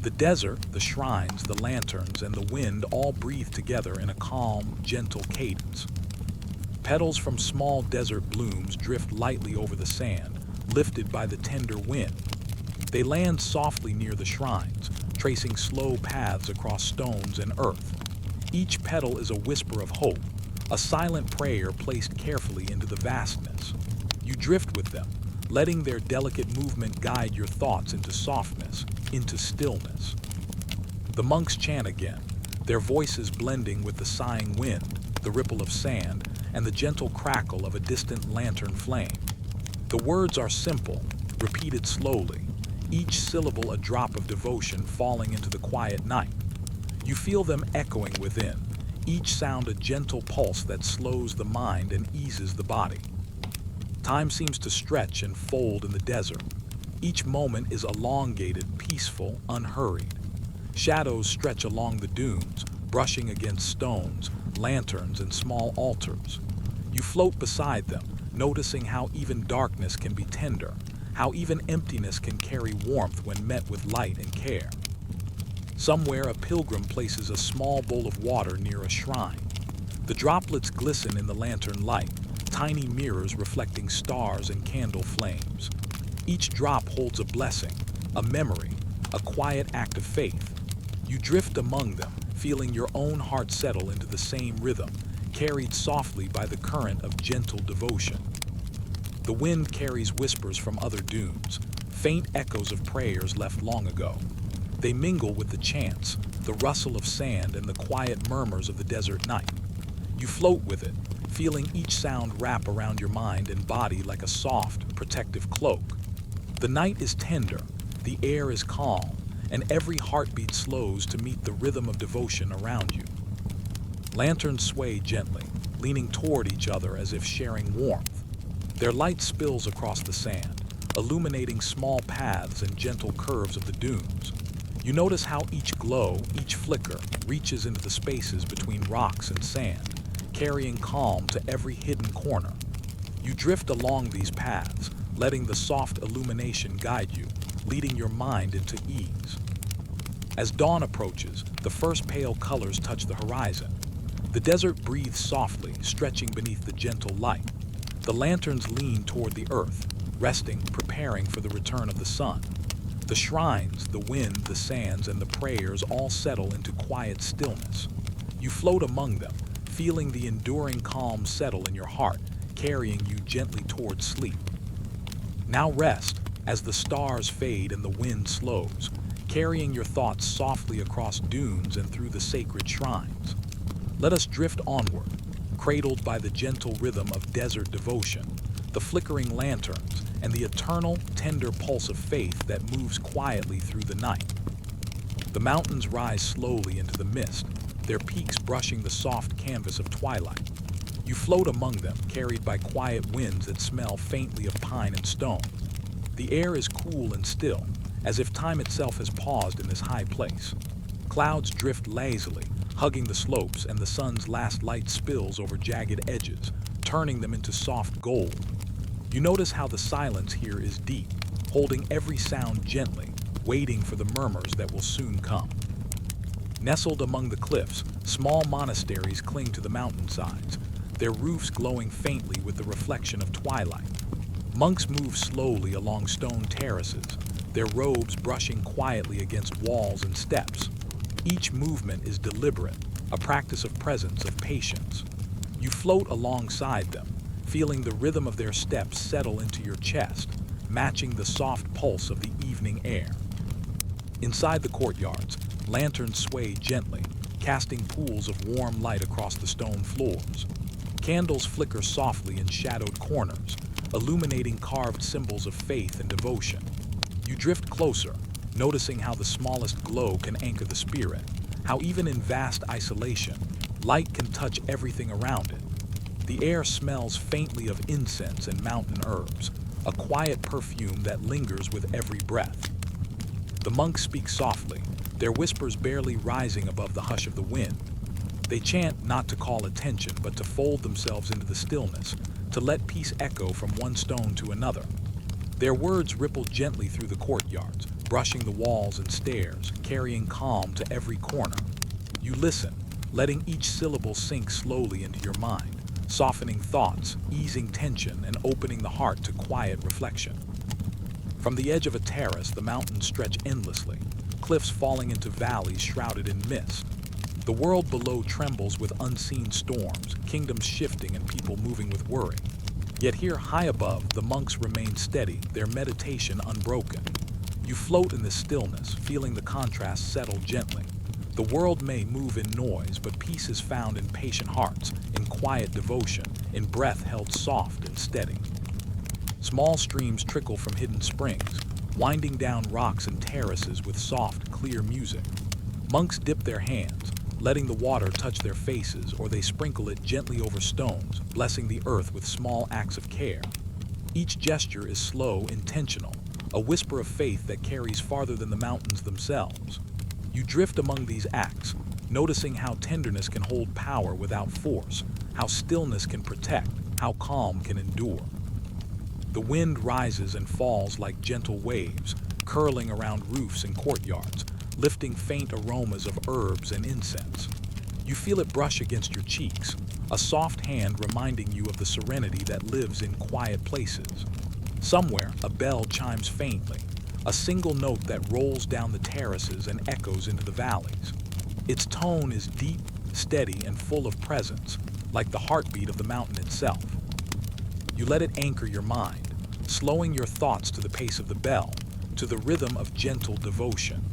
The desert, the shrines, the lanterns, and the wind all breathe together in a calm, gentle cadence. Petals from small desert blooms drift lightly over the sand, lifted by the tender wind. They land softly near the shrines, tracing slow paths across stones and earth. Each petal is a whisper of hope, a silent prayer placed carefully into the vastness. You drift with them, letting their delicate movement guide your thoughts into softness, into stillness. The monks chant again, their voices blending with the sighing wind, the ripple of sand, and the gentle crackle of a distant lantern flame. The words are simple, repeated slowly, each syllable a drop of devotion falling into the quiet night. You feel them echoing within, each sound a gentle pulse that slows the mind and eases the body. Time seems to stretch and fold in the desert. Each moment is elongated, peaceful, unhurried. Shadows stretch along the dunes, brushing against stones, lanterns, and small altars. You float beside them, noticing how even darkness can be tender, how even emptiness can carry warmth when met with light and care. Somewhere a pilgrim places a small bowl of water near a shrine. The droplets glisten in the lantern light, tiny mirrors reflecting stars and candle flames. Each drop holds a blessing, a memory, a quiet act of faith. You drift among them, feeling your own heart settle into the same rhythm, carried softly by the current of gentle devotion. The wind carries whispers from other dunes, faint echoes of prayers left long ago. They mingle with the chants, the rustle of sand, and the quiet murmurs of the desert night. You float with it, feeling each sound wrap around your mind and body like a soft, protective cloak. The night is tender, the air is calm, and every heartbeat slows to meet the rhythm of devotion around you. Lanterns sway gently, leaning toward each other as if sharing warmth. Their light spills across the sand, illuminating small paths and gentle curves of the dunes. You notice how each glow, each flicker, reaches into the spaces between rocks and sand, carrying calm to every hidden corner. You drift along these paths, letting the soft illumination guide you, leading your mind into ease. As dawn approaches, the first pale colors touch the horizon. The desert breathes softly, stretching beneath the gentle light. The lanterns lean toward the earth, resting, preparing for the return of the sun. The shrines, the wind, the sands, and the prayers all settle into quiet stillness. You float among them, feeling the enduring calm settle in your heart, carrying you gently toward sleep. Now rest, as the stars fade and the wind slows, carrying your thoughts softly across dunes and through the sacred shrines. Let us drift onward, cradled by the gentle rhythm of desert devotion, the flickering lanterns, and the eternal, tender pulse of faith that moves quietly through the night. The mountains rise slowly into the mist, their peaks brushing the soft canvas of twilight. You float among them, carried by quiet winds that smell faintly of pine and stone. The air is cool and still, as if time itself has paused in this high place. Clouds drift lazily, hugging the slopes, and the sun's last light spills over jagged edges, turning them into soft gold. You notice how the silence here is deep, holding every sound gently, waiting for the murmurs that will soon come. Nestled among the cliffs, small monasteries cling to the mountainsides, their roofs glowing faintly with the reflection of twilight. Monks move slowly along stone terraces, their robes brushing quietly against walls and steps. Each movement is deliberate, a practice of presence, of patience. You float alongside them, feeling the rhythm of their steps settle into your chest, matching the soft pulse of the evening air. Inside the courtyards, lanterns sway gently, casting pools of warm light across the stone floors. Candles flicker softly in shadowed corners, illuminating carved symbols of faith and devotion. You drift closer, noticing how the smallest glow can anchor the spirit, how even in vast isolation, light can touch everything around it. The air smells faintly of incense and mountain herbs, a quiet perfume that lingers with every breath. The monks speak softly, their whispers barely rising above the hush of the wind. They chant not to call attention, but to fold themselves into the stillness, to let peace echo from one stone to another. Their words ripple gently through the courtyards, brushing the walls and stairs, carrying calm to every corner. You listen, letting each syllable sink slowly into your mind, softening thoughts, easing tension, and opening the heart to quiet reflection. From the edge of a terrace, the mountains stretch endlessly, cliffs falling into valleys shrouded in mist. The world below trembles with unseen storms, kingdoms shifting and people moving with worry. Yet here high above, the monks remain steady, their meditation unbroken. You float in the stillness, feeling the contrast settle gently. The world may move in noise, but peace is found in patient hearts, in quiet devotion, in breath held soft and steady. Small streams trickle from hidden springs, winding down rocks and terraces with soft, clear music. Monks dip their hands, letting the water touch their faces, or they sprinkle it gently over stones, blessing the earth with small acts of care. Each gesture is slow, intentional, a whisper of faith that carries farther than the mountains themselves. You drift among these acts, noticing how tenderness can hold power without force, how stillness can protect, how calm can endure. The wind rises and falls like gentle waves, curling around roofs and courtyards, lifting faint aromas of herbs and incense. You feel it brush against your cheeks, a soft hand reminding you of the serenity that lives in quiet places. Somewhere, a bell chimes faintly, a single note that rolls down the terraces and echoes into the valleys. Its tone is deep, steady, and full of presence, like the heartbeat of the mountain itself. You let it anchor your mind, slowing your thoughts to the pace of the bell, to the rhythm of gentle devotion.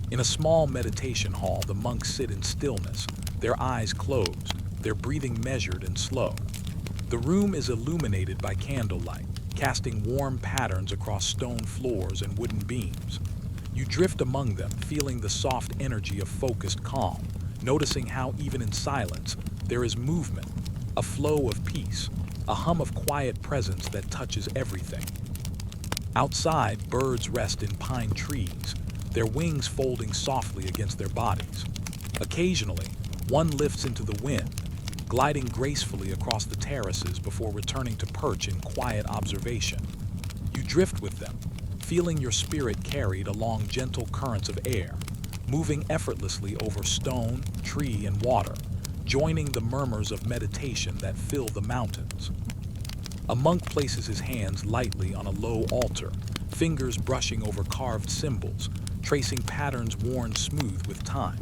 In a small meditation hall, the monks sit in stillness, their eyes closed, their breathing measured and slow. The room is illuminated by candlelight, casting warm patterns across stone floors and wooden beams. You drift among them, feeling the soft energy of focused calm, noticing how even in silence there is movement, a flow of peace, a hum of quiet presence that touches everything. Outside, birds rest in pine trees, their wings folding softly against their bodies. Occasionally, one lifts into the wind, gliding gracefully across the terraces before returning to perch in quiet observation. You drift with them, feeling your spirit carried along gentle currents of air, moving effortlessly over stone, tree, and water, joining the murmurs of meditation that fill the mountains. A monk places his hands lightly on a low altar, fingers brushing over carved symbols, tracing patterns worn smooth with time.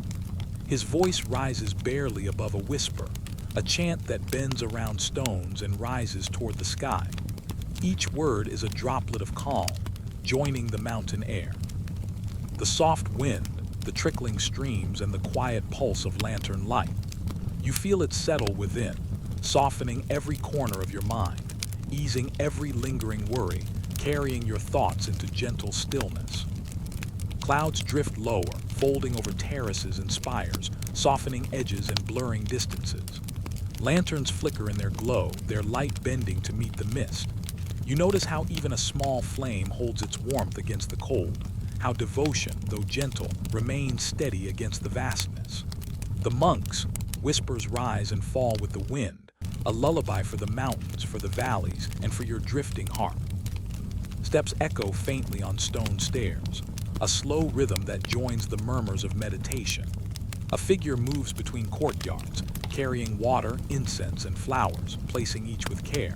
His voice rises barely above a whisper, a chant that bends around stones and rises toward the sky. Each word is a droplet of calm, joining the mountain air. The soft wind, the trickling streams, and the quiet pulse of lantern light. You feel it settle within, softening every corner of your mind, easing every lingering worry, carrying your thoughts into gentle stillness. Clouds drift lower, folding over terraces and spires, softening edges and blurring distances. Lanterns flicker in their glow, their light bending to meet the mist. You notice how even a small flame holds its warmth against the cold, how devotion, though gentle, remains steady against the vastness. The monks, whispers rise and fall with the wind, a lullaby for the mountains, for the valleys, and for your drifting heart. Steps echo faintly on stone stairs, a slow rhythm that joins the murmurs of meditation. A figure moves between courtyards, carrying water, incense, and flowers, placing each with care.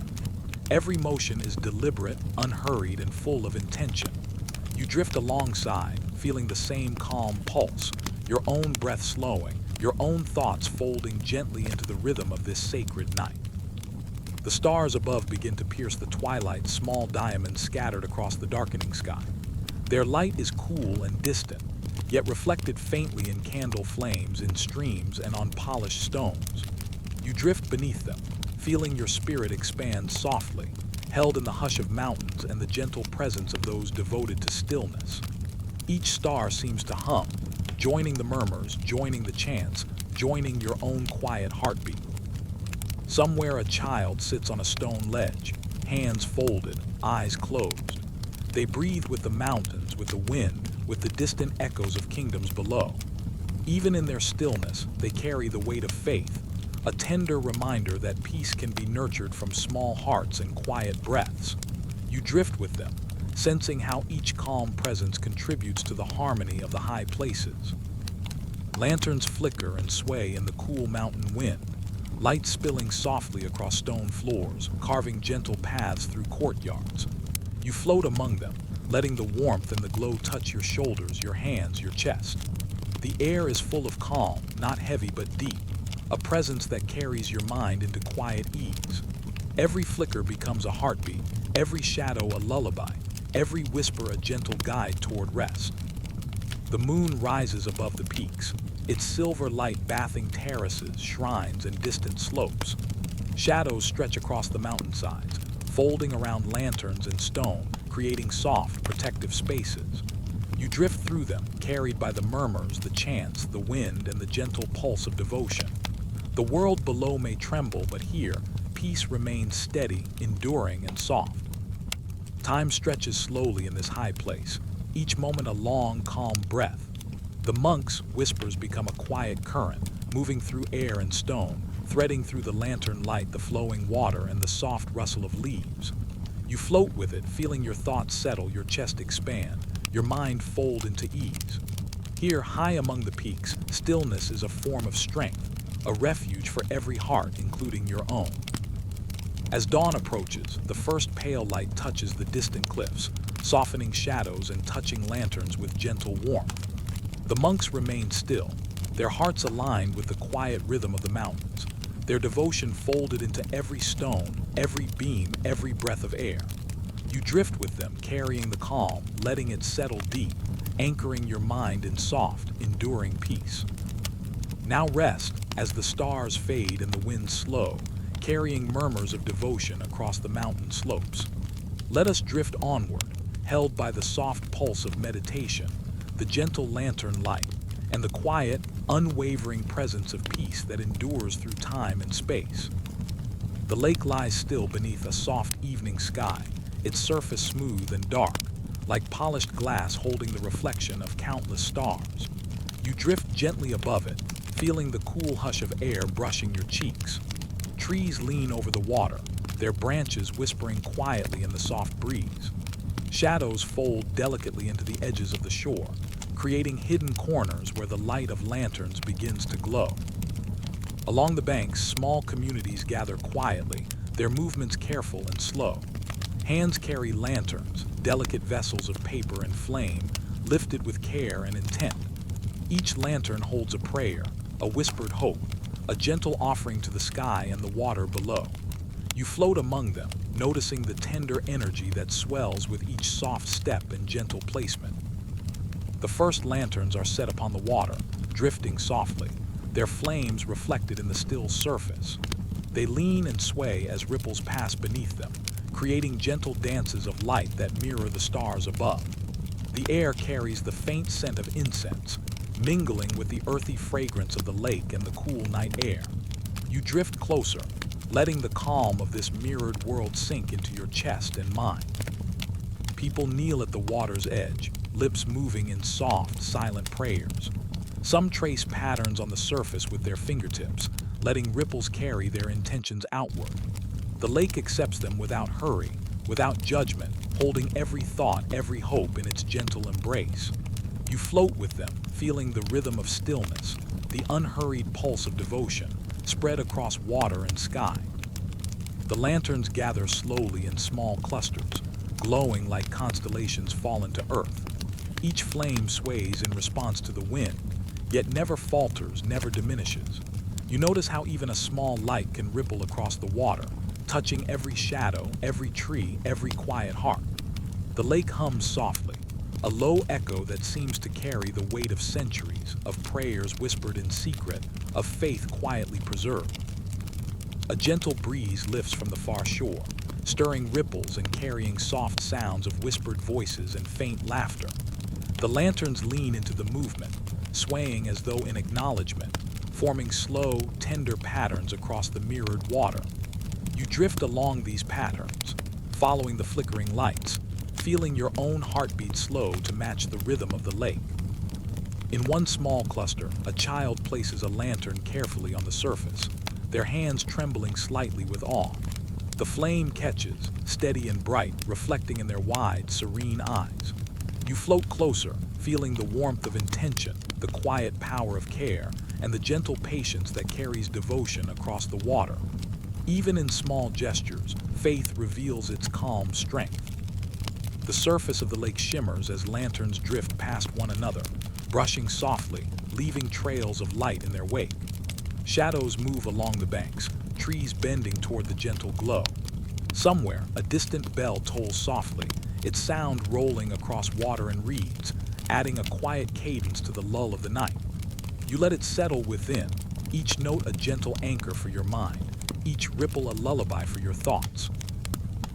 Every motion is deliberate, unhurried, and full of intention. You drift alongside, feeling the same calm pulse, your own breath slowing, your own thoughts folding gently into the rhythm of this sacred night. The stars above begin to pierce the twilight, small diamonds scattered across the darkening sky. Their light is cool and distant, yet reflected faintly in candle flames, in streams, and on polished stones. You drift beneath them, feeling your spirit expand softly, held in the hush of mountains and the gentle presence of those devoted to stillness. Each star seems to hum, joining the murmurs, joining the chants, joining your own quiet heartbeat. Somewhere a child sits on a stone ledge, hands folded, eyes closed. They breathe with the mountains, with the wind, with the distant echoes of kingdoms below. Even in their stillness, they carry the weight of faith, a tender reminder that peace can be nurtured from small hearts and quiet breaths. You drift with them, sensing how each calm presence contributes to the harmony of the high places. Lanterns flicker and sway in the cool mountain wind, light spilling softly across stone floors, carving gentle paths through courtyards. You float among them, letting the warmth and the glow touch your shoulders, your hands, your chest. The air is full of calm, not heavy but deep, a presence that carries your mind into quiet ease. Every flicker becomes a heartbeat, every shadow a lullaby, every whisper a gentle guide toward rest. The moon rises above the peaks, its silver light bathing terraces, shrines, and distant slopes. Shadows stretch across the mountainsides, folding around lanterns and stone, creating soft, protective spaces. You drift through them, carried by the murmurs, the chants, the wind, and the gentle pulse of devotion. The world below may tremble, but here, peace remains steady, enduring, and soft. Time stretches slowly in this high place, each moment a long, calm breath. The monks' whispers become a quiet current, moving through air and stone, threading through the lantern light, the flowing water, and the soft rustle of leaves. You float with it, feeling your thoughts settle, your chest expand, your mind fold into ease. Here, high among the peaks, stillness is a form of strength, a refuge for every heart, including your own. As dawn approaches, the first pale light touches the distant cliffs, softening shadows and touching lanterns with gentle warmth. The monks remain still, their hearts aligned with the quiet rhythm of the mountains, their devotion folded into every stone, every beam, every breath of air. You drift with them, carrying the calm, letting it settle deep, anchoring your mind in soft, enduring peace. Now rest as the stars fade and the winds slow, carrying murmurs of devotion across the mountain slopes. Let us drift onward, held by the soft pulse of meditation, the gentle lantern light, and the quiet, unwavering presence of peace that endures through time and space. The lake lies still beneath a soft evening sky, its surface smooth and dark, like polished glass holding the reflection of countless stars. You drift gently above it, feeling the cool hush of air brushing your cheeks. Trees lean over the water, their branches whispering quietly in the soft breeze. Shadows fold delicately into the edges of the shore, creating hidden corners where the light of lanterns begins to glow. Along the banks, small communities gather quietly, their movements careful and slow. Hands carry lanterns, delicate vessels of paper and flame, lifted with care and intent. Each lantern holds a prayer, a whispered hope, a gentle offering to the sky and the water below. You float among them, noticing the tender energy that swells with each soft step and gentle placement. The first lanterns are set upon the water, drifting softly, their flames reflected in the still surface. They lean and sway as ripples pass beneath them, creating gentle dances of light that mirror the stars above. The air carries the faint scent of incense, mingling with the earthy fragrance of the lake and the cool night air. You drift closer, letting the calm of this mirrored world sink into your chest and mind. People kneel at the water's edge, lips moving in soft, silent prayers. Some trace patterns on the surface with their fingertips, letting ripples carry their intentions outward. The lake accepts them without hurry, without judgment, holding every thought, every hope in its gentle embrace. You float with them, feeling the rhythm of stillness, the unhurried pulse of devotion, spread across water and sky. The lanterns gather slowly in small clusters, glowing like constellations fallen to earth. Each flame sways in response to the wind, yet never falters, never diminishes. You notice how even a small light can ripple across the water, touching every shadow, every tree, every quiet heart. The lake hums softly, a low echo that seems to carry the weight of centuries, of prayers whispered in secret, of faith quietly preserved. A gentle breeze lifts from the far shore, stirring ripples and carrying soft sounds of whispered voices and faint laughter. The lanterns lean into the movement, swaying as though in acknowledgement, forming slow, tender patterns across the mirrored water. You drift along these patterns, following the flickering lights, feeling your own heartbeat slow to match the rhythm of the lake. In one small cluster, a child places a lantern carefully on the surface, their hands trembling slightly with awe. The flame catches, steady and bright, reflecting in their wide, serene eyes. You float closer, feeling the warmth of intention, the quiet power of care, and the gentle patience that carries devotion across the water. Even in small gestures, faith reveals its calm strength. The surface of the lake shimmers as lanterns drift past one another, brushing softly, leaving trails of light in their wake. Shadows move along the banks, trees bending toward the gentle glow. Somewhere, a distant bell tolls softly, its sound rolling across water and reeds, adding a quiet cadence to the lull of the night. You let it settle within, each note a gentle anchor for your mind, each ripple a lullaby for your thoughts.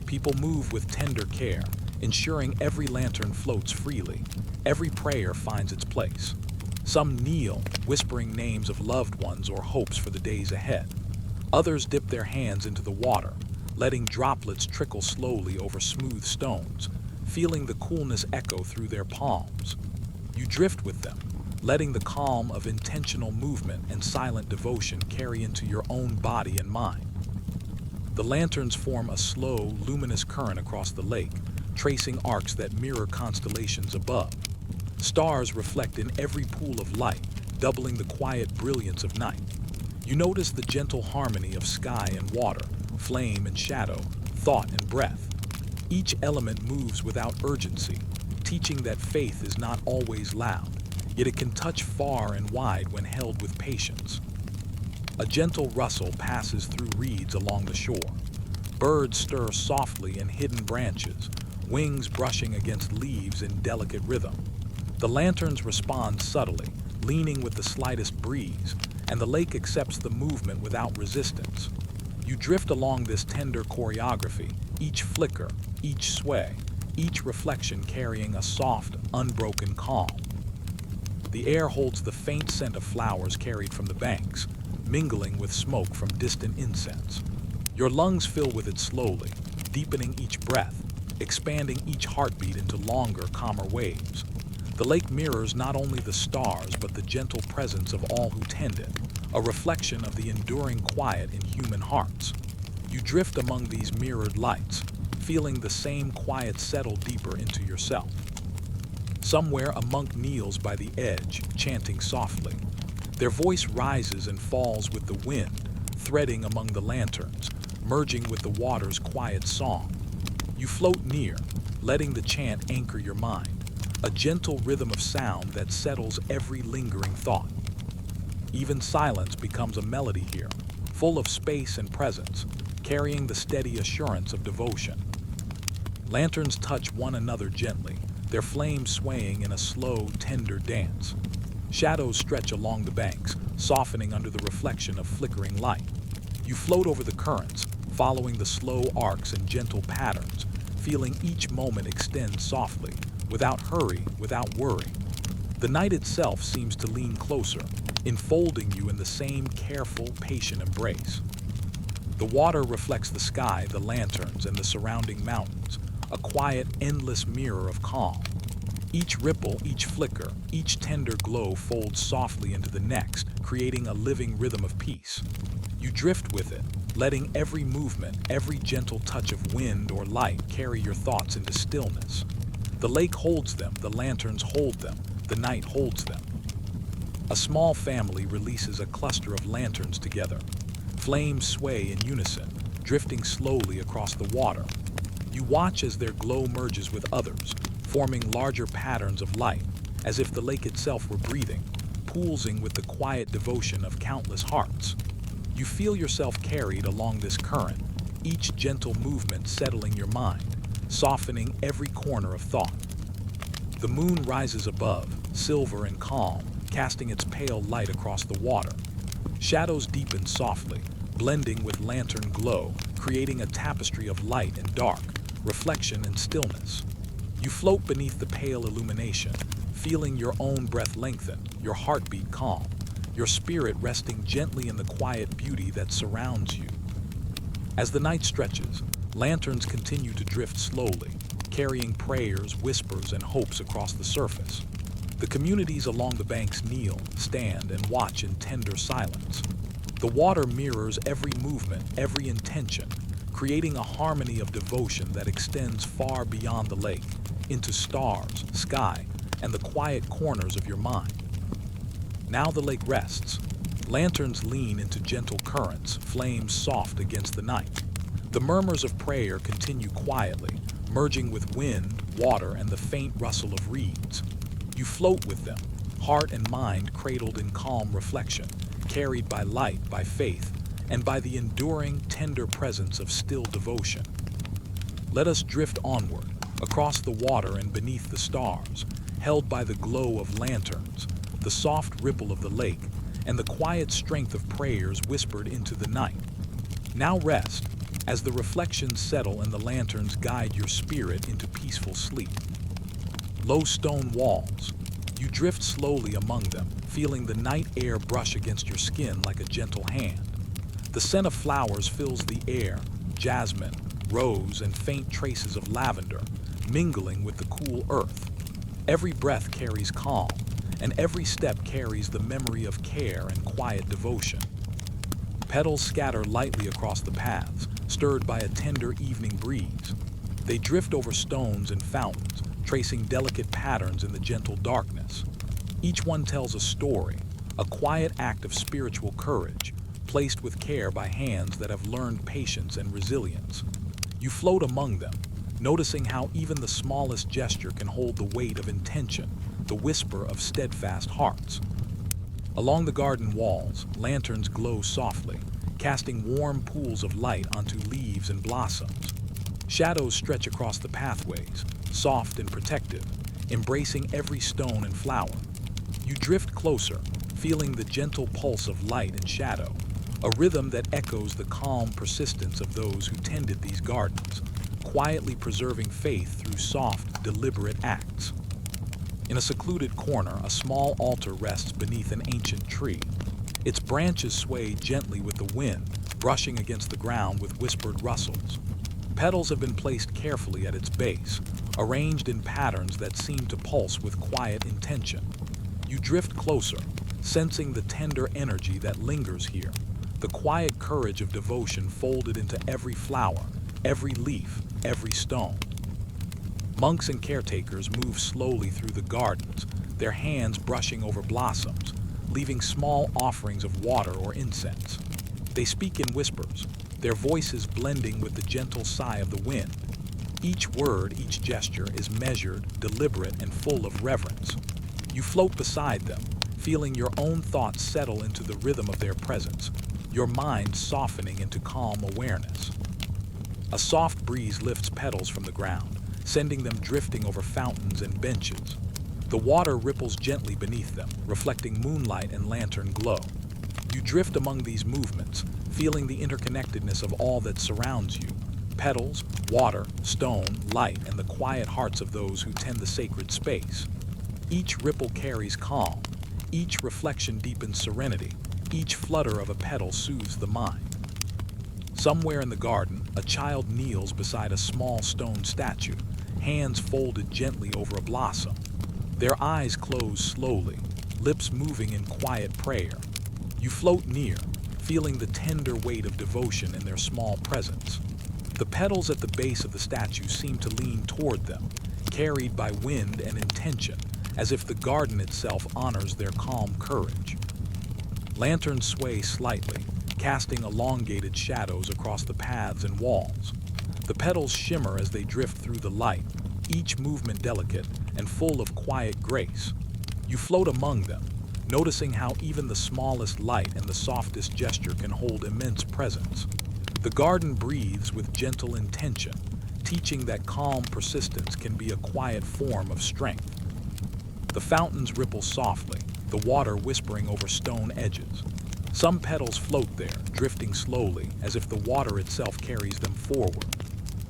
People move with tender care, ensuring every lantern floats freely, every prayer finds its place. Some kneel, whispering names of loved ones or hopes for the days ahead. Others dip their hands into the water, letting droplets trickle slowly over smooth stones, feeling the coolness echo through their palms. You drift with them, letting the calm of intentional movement and silent devotion carry into your own body and mind. The lanterns form a slow, luminous current across the lake, tracing arcs that mirror constellations above. Stars reflect in every pool of light, doubling the quiet brilliance of night. You notice the gentle harmony of sky and water, flame and shadow, thought and breath. Each element moves without urgency, teaching that faith is not always loud, yet it can touch far and wide when held with patience. A gentle rustle passes through reeds along the shore. Birds stir softly in hidden branches, wings brushing against leaves in delicate rhythm. The lanterns respond subtly, leaning with the slightest breeze, and the lake accepts the movement without resistance. You drift along this tender choreography, each flicker, each sway, each reflection carrying a soft, unbroken calm. The air holds the faint scent of flowers carried from the banks, mingling with smoke from distant incense. Your lungs fill with it slowly, deepening each breath, expanding each heartbeat into longer, calmer waves. The lake mirrors not only the stars but the gentle presence of all who tend it, a reflection of the enduring quiet in human hearts. You drift among these mirrored lights, feeling the same quiet settle deeper into yourself. Somewhere a monk kneels by the edge, chanting softly. Their voice rises and falls with the wind, threading among the lanterns, merging with the water's quiet song. You float near, letting the chant anchor your mind, a gentle rhythm of sound that settles every lingering thought. Even silence becomes a melody here, full of space and presence, carrying the steady assurance of devotion. Lanterns touch one another gently, their flames swaying in a slow, tender dance. Shadows stretch along the banks, softening under the reflection of flickering light. You float over the currents, following the slow arcs and gentle patterns, feeling each moment extend softly, without hurry, without worry. The night itself seems to lean closer, enfolding you in the same careful, patient embrace. The water reflects the sky, the lanterns, and the surrounding mountains, a quiet, endless mirror of calm. Each ripple, each flicker, each tender glow folds softly into the next, creating a living rhythm of peace. You drift with it, letting every movement, every gentle touch of wind or light carry your thoughts into stillness. The lake holds them, the lanterns hold them, the night holds them. A small family releases a cluster of lanterns together. Flames sway in unison, drifting slowly across the water. You watch as their glow merges with others, forming larger patterns of light, as if the lake itself were breathing, pulsing with the quiet devotion of countless hearts. You feel yourself carried along this current, each gentle movement settling your mind, softening every corner of thought. The moon rises above, silver and calm, casting its pale light across the water. Shadows deepen softly, blending with lantern glow, creating a tapestry of light and dark, reflection and stillness. You float beneath the pale illumination, feeling your own breath lengthen, your heartbeat calm, your spirit resting gently in the quiet beauty that surrounds you. As the night stretches, lanterns continue to drift slowly, carrying prayers, whispers, and hopes across the surface. The communities along the banks kneel, stand, and watch in tender silence. The water mirrors every movement, every intention, creating a harmony of devotion that extends far beyond the lake, into stars, sky, and the quiet corners of your mind. Now the lake rests. Lanterns lean into gentle currents, flames soft against the night. The murmurs of prayer continue quietly, merging with wind, water, and the faint rustle of reeds. You float with them, heart and mind cradled in calm reflection, carried by light, by faith, and by the enduring, tender presence of still devotion. Let us drift onward, across the water and beneath the stars, held by the glow of lanterns, the soft ripple of the lake, and the quiet strength of prayers whispered into the night. Now rest, as the reflections settle and the lanterns guide your spirit into peaceful sleep. Low stone walls. You drift slowly among them, feeling the night air brush against your skin like a gentle hand. The scent of flowers fills the air, jasmine, rose, and faint traces of lavender, mingling with the cool earth. Every breath carries calm, and every step carries the memory of care and quiet devotion. Petals scatter lightly across the paths, stirred by a tender evening breeze. They drift over stones and fountains, tracing delicate patterns in the gentle darkness. Each one tells a story, a quiet act of spiritual courage, placed with care by hands that have learned patience and resilience. You float among them, noticing how even the smallest gesture can hold the weight of intention, the whisper of steadfast hearts. Along the garden walls, lanterns glow softly, casting warm pools of light onto leaves and blossoms. Shadows stretch across the pathways, soft and protective, embracing every stone and flower. You drift closer, feeling the gentle pulse of light and shadow, a rhythm that echoes the calm persistence of those who tended these gardens, quietly preserving faith through soft, deliberate acts. In a secluded corner, a small altar rests beneath an ancient tree. Its branches sway gently with the wind, brushing against the ground with whispered rustles. Petals have been placed carefully at its base, arranged in patterns that seem to pulse with quiet intention. You drift closer, sensing the tender energy that lingers here, the quiet courage of devotion folded into every flower, every leaf, every stone. Monks and caretakers move slowly through the gardens, their hands brushing over blossoms, leaving small offerings of water or incense. They speak in whispers, their voices blending with the gentle sigh of the wind. Each word, each gesture is measured, deliberate, and full of reverence. You float beside them, feeling your own thoughts settle into the rhythm of their presence, your mind softening into calm awareness. A soft breeze lifts petals from the ground, sending them drifting over fountains and benches. The water ripples gently beneath them, reflecting moonlight and lantern glow. You drift among these movements, feeling the interconnectedness of all that surrounds you: petals, water, stone, light, and the quiet hearts of those who tend the sacred space. Each ripple carries calm, each reflection deepens serenity, each flutter of a petal soothes the mind. Somewhere in the garden, a child kneels beside a small stone statue, hands folded gently over a blossom. Their eyes close slowly, lips moving in quiet prayer. You float near, feeling the tender weight of devotion in their small presence. The petals at the base of the statue seem to lean toward them, carried by wind and intention, as if the garden itself honors their calm courage. Lanterns sway slightly, casting elongated shadows across the paths and walls. The petals shimmer as they drift through the light, each movement delicate and full of quiet grace. You float among them, noticing how even the smallest light and the softest gesture can hold immense presence. The garden breathes with gentle intention, teaching that calm persistence can be a quiet form of strength. The fountains ripple softly, the water whispering over stone edges. Some petals float there, drifting slowly, as if the water itself carries them forward.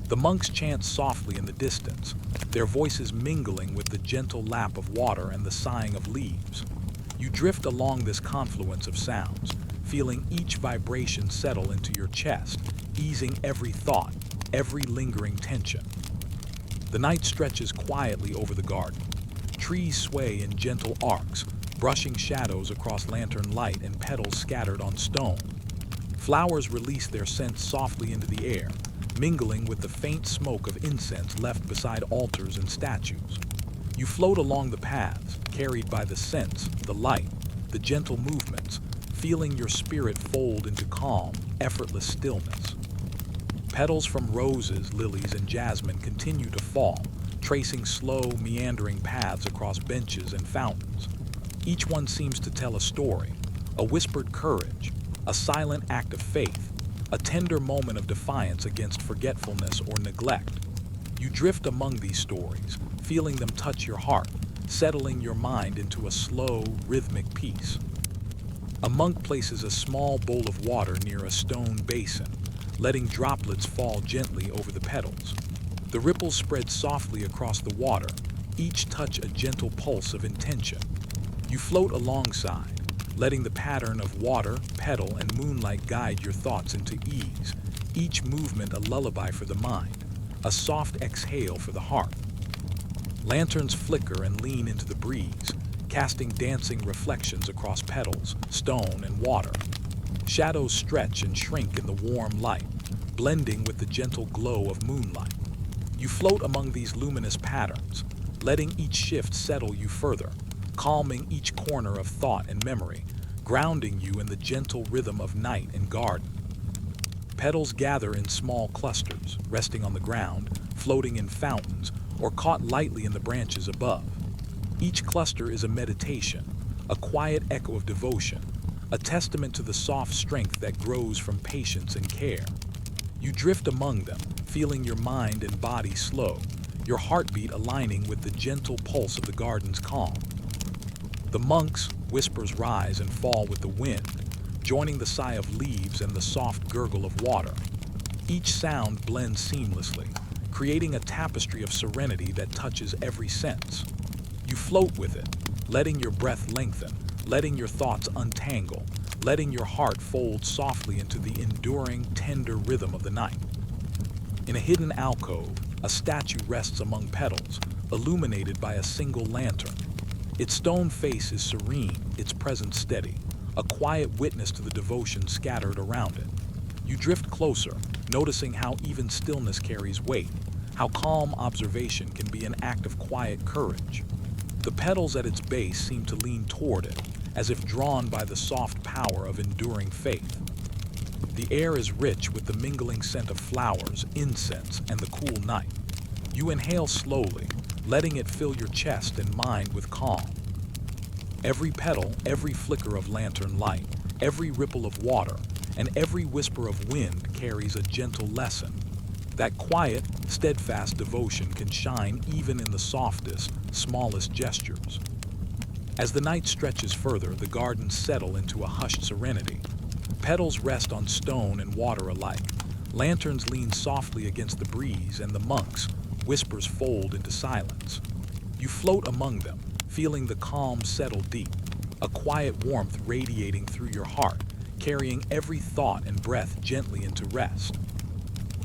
The monks chant softly in the distance, their voices mingling with the gentle lap of water and the sighing of leaves. You drift along this confluence of sounds, feeling each vibration settle into your chest, easing every thought, every lingering tension. The night stretches quietly over the garden. Trees sway in gentle arcs, brushing shadows across lantern light and petals scattered on stone. Flowers release their scents softly into the air, mingling with the faint smoke of incense left beside altars and statues. You float along the paths, carried by the scents, the light, the gentle movements, feeling your spirit fold into calm, effortless stillness. Petals from roses, lilies, and jasmine continue to fall, tracing slow, meandering paths across benches and fountains. Each one seems to tell a story, a whispered courage, a silent act of faith, a tender moment of defiance against forgetfulness or neglect. You drift among these stories, feeling them touch your heart, settling your mind into a slow, rhythmic peace. A monk places a small bowl of water near a stone basin, letting droplets fall gently over the petals. The ripples spread softly across the water, each touch a gentle pulse of intention. You float alongside, letting the pattern of water, petal, and moonlight guide your thoughts into ease, each movement a lullaby for the mind, a soft exhale for the heart. Lanterns flicker and lean into the breeze, casting dancing reflections across petals, stone, and water. Shadows stretch and shrink in the warm light, blending with the gentle glow of moonlight. You float among these luminous patterns, letting each shift settle you further, calming each corner of thought and memory, grounding you in the gentle rhythm of night and garden. Petals gather in small clusters, resting on the ground, floating in fountains, or caught lightly in the branches above. Each cluster is a meditation, a quiet echo of devotion, a testament to the soft strength that grows from patience and care. You drift among them, feeling your mind and body slow, your heartbeat aligning with the gentle pulse of the garden's calm. The monks' whispers rise and fall with the wind, joining the sigh of leaves and the soft gurgle of water. Each sound blends seamlessly, creating a tapestry of serenity that touches every sense. You float with it, letting your breath lengthen, letting your thoughts untangle, letting your heart fold softly into the enduring, tender rhythm of the night. In a hidden alcove, a statue rests among petals, illuminated by a single lantern. Its stone face is serene, its presence steady, a quiet witness to the devotion scattered around it. You drift closer, noticing how even stillness carries weight, how calm observation can be an act of quiet courage. The petals at its base seem to lean toward it, as if drawn by the soft power of enduring faith. The air is rich with the mingling scent of flowers, incense, and the cool night. You inhale slowly, letting it fill your chest and mind with calm. Every petal, every flicker of lantern light, every ripple of water, and every whisper of wind carries a gentle lesson. That quiet, steadfast devotion can shine even in the softest, smallest gestures. As the night stretches further, the gardens settle into a hushed serenity. Petals rest on stone and water alike. Lanterns lean softly against the breeze, and the monks' whispers fold into silence. You float among them, feeling the calm settle deep, a quiet warmth radiating through your heart, carrying every thought and breath gently into rest.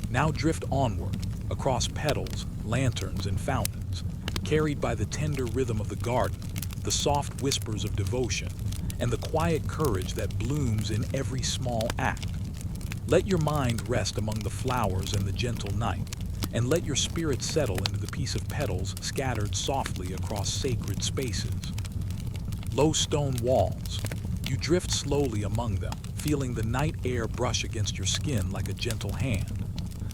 Now drift onward, across petals, lanterns, and fountains, carried by the tender rhythm of the garden, the soft whispers of devotion, and the quiet courage that blooms in every small act. Let your mind rest among the flowers and the gentle night, and let your spirit settle into the piece of petals scattered softly across sacred spaces. Low stone walls. You drift slowly among them, feeling the night air brush against your skin like a gentle hand.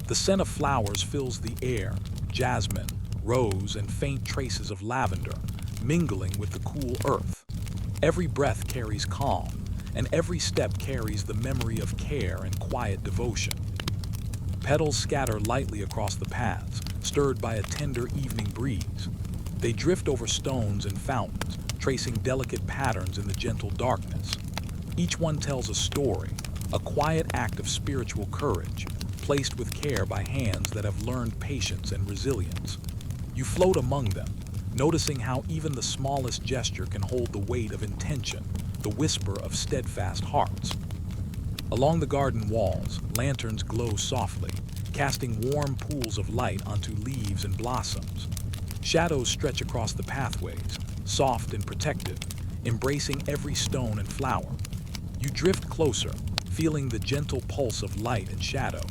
The scent of flowers fills the air, jasmine, rose, and faint traces of lavender, mingling with the cool earth. Every breath carries calm, and every step carries the memory of care and quiet devotion. Petals scatter lightly across the paths, stirred by a tender evening breeze. They drift over stones and fountains, tracing delicate patterns in the gentle darkness. Each one tells a story, a quiet act of spiritual courage, placed with care by hands that have learned patience and resilience. You float among them, noticing how even the smallest gesture can hold the weight of intention, the whisper of steadfast hearts. Along the garden walls, lanterns glow softly, casting warm pools of light onto leaves and blossoms. Shadows stretch across the pathways, soft and protective, embracing every stone and flower. You drift closer, feeling the gentle pulse of light and shadow,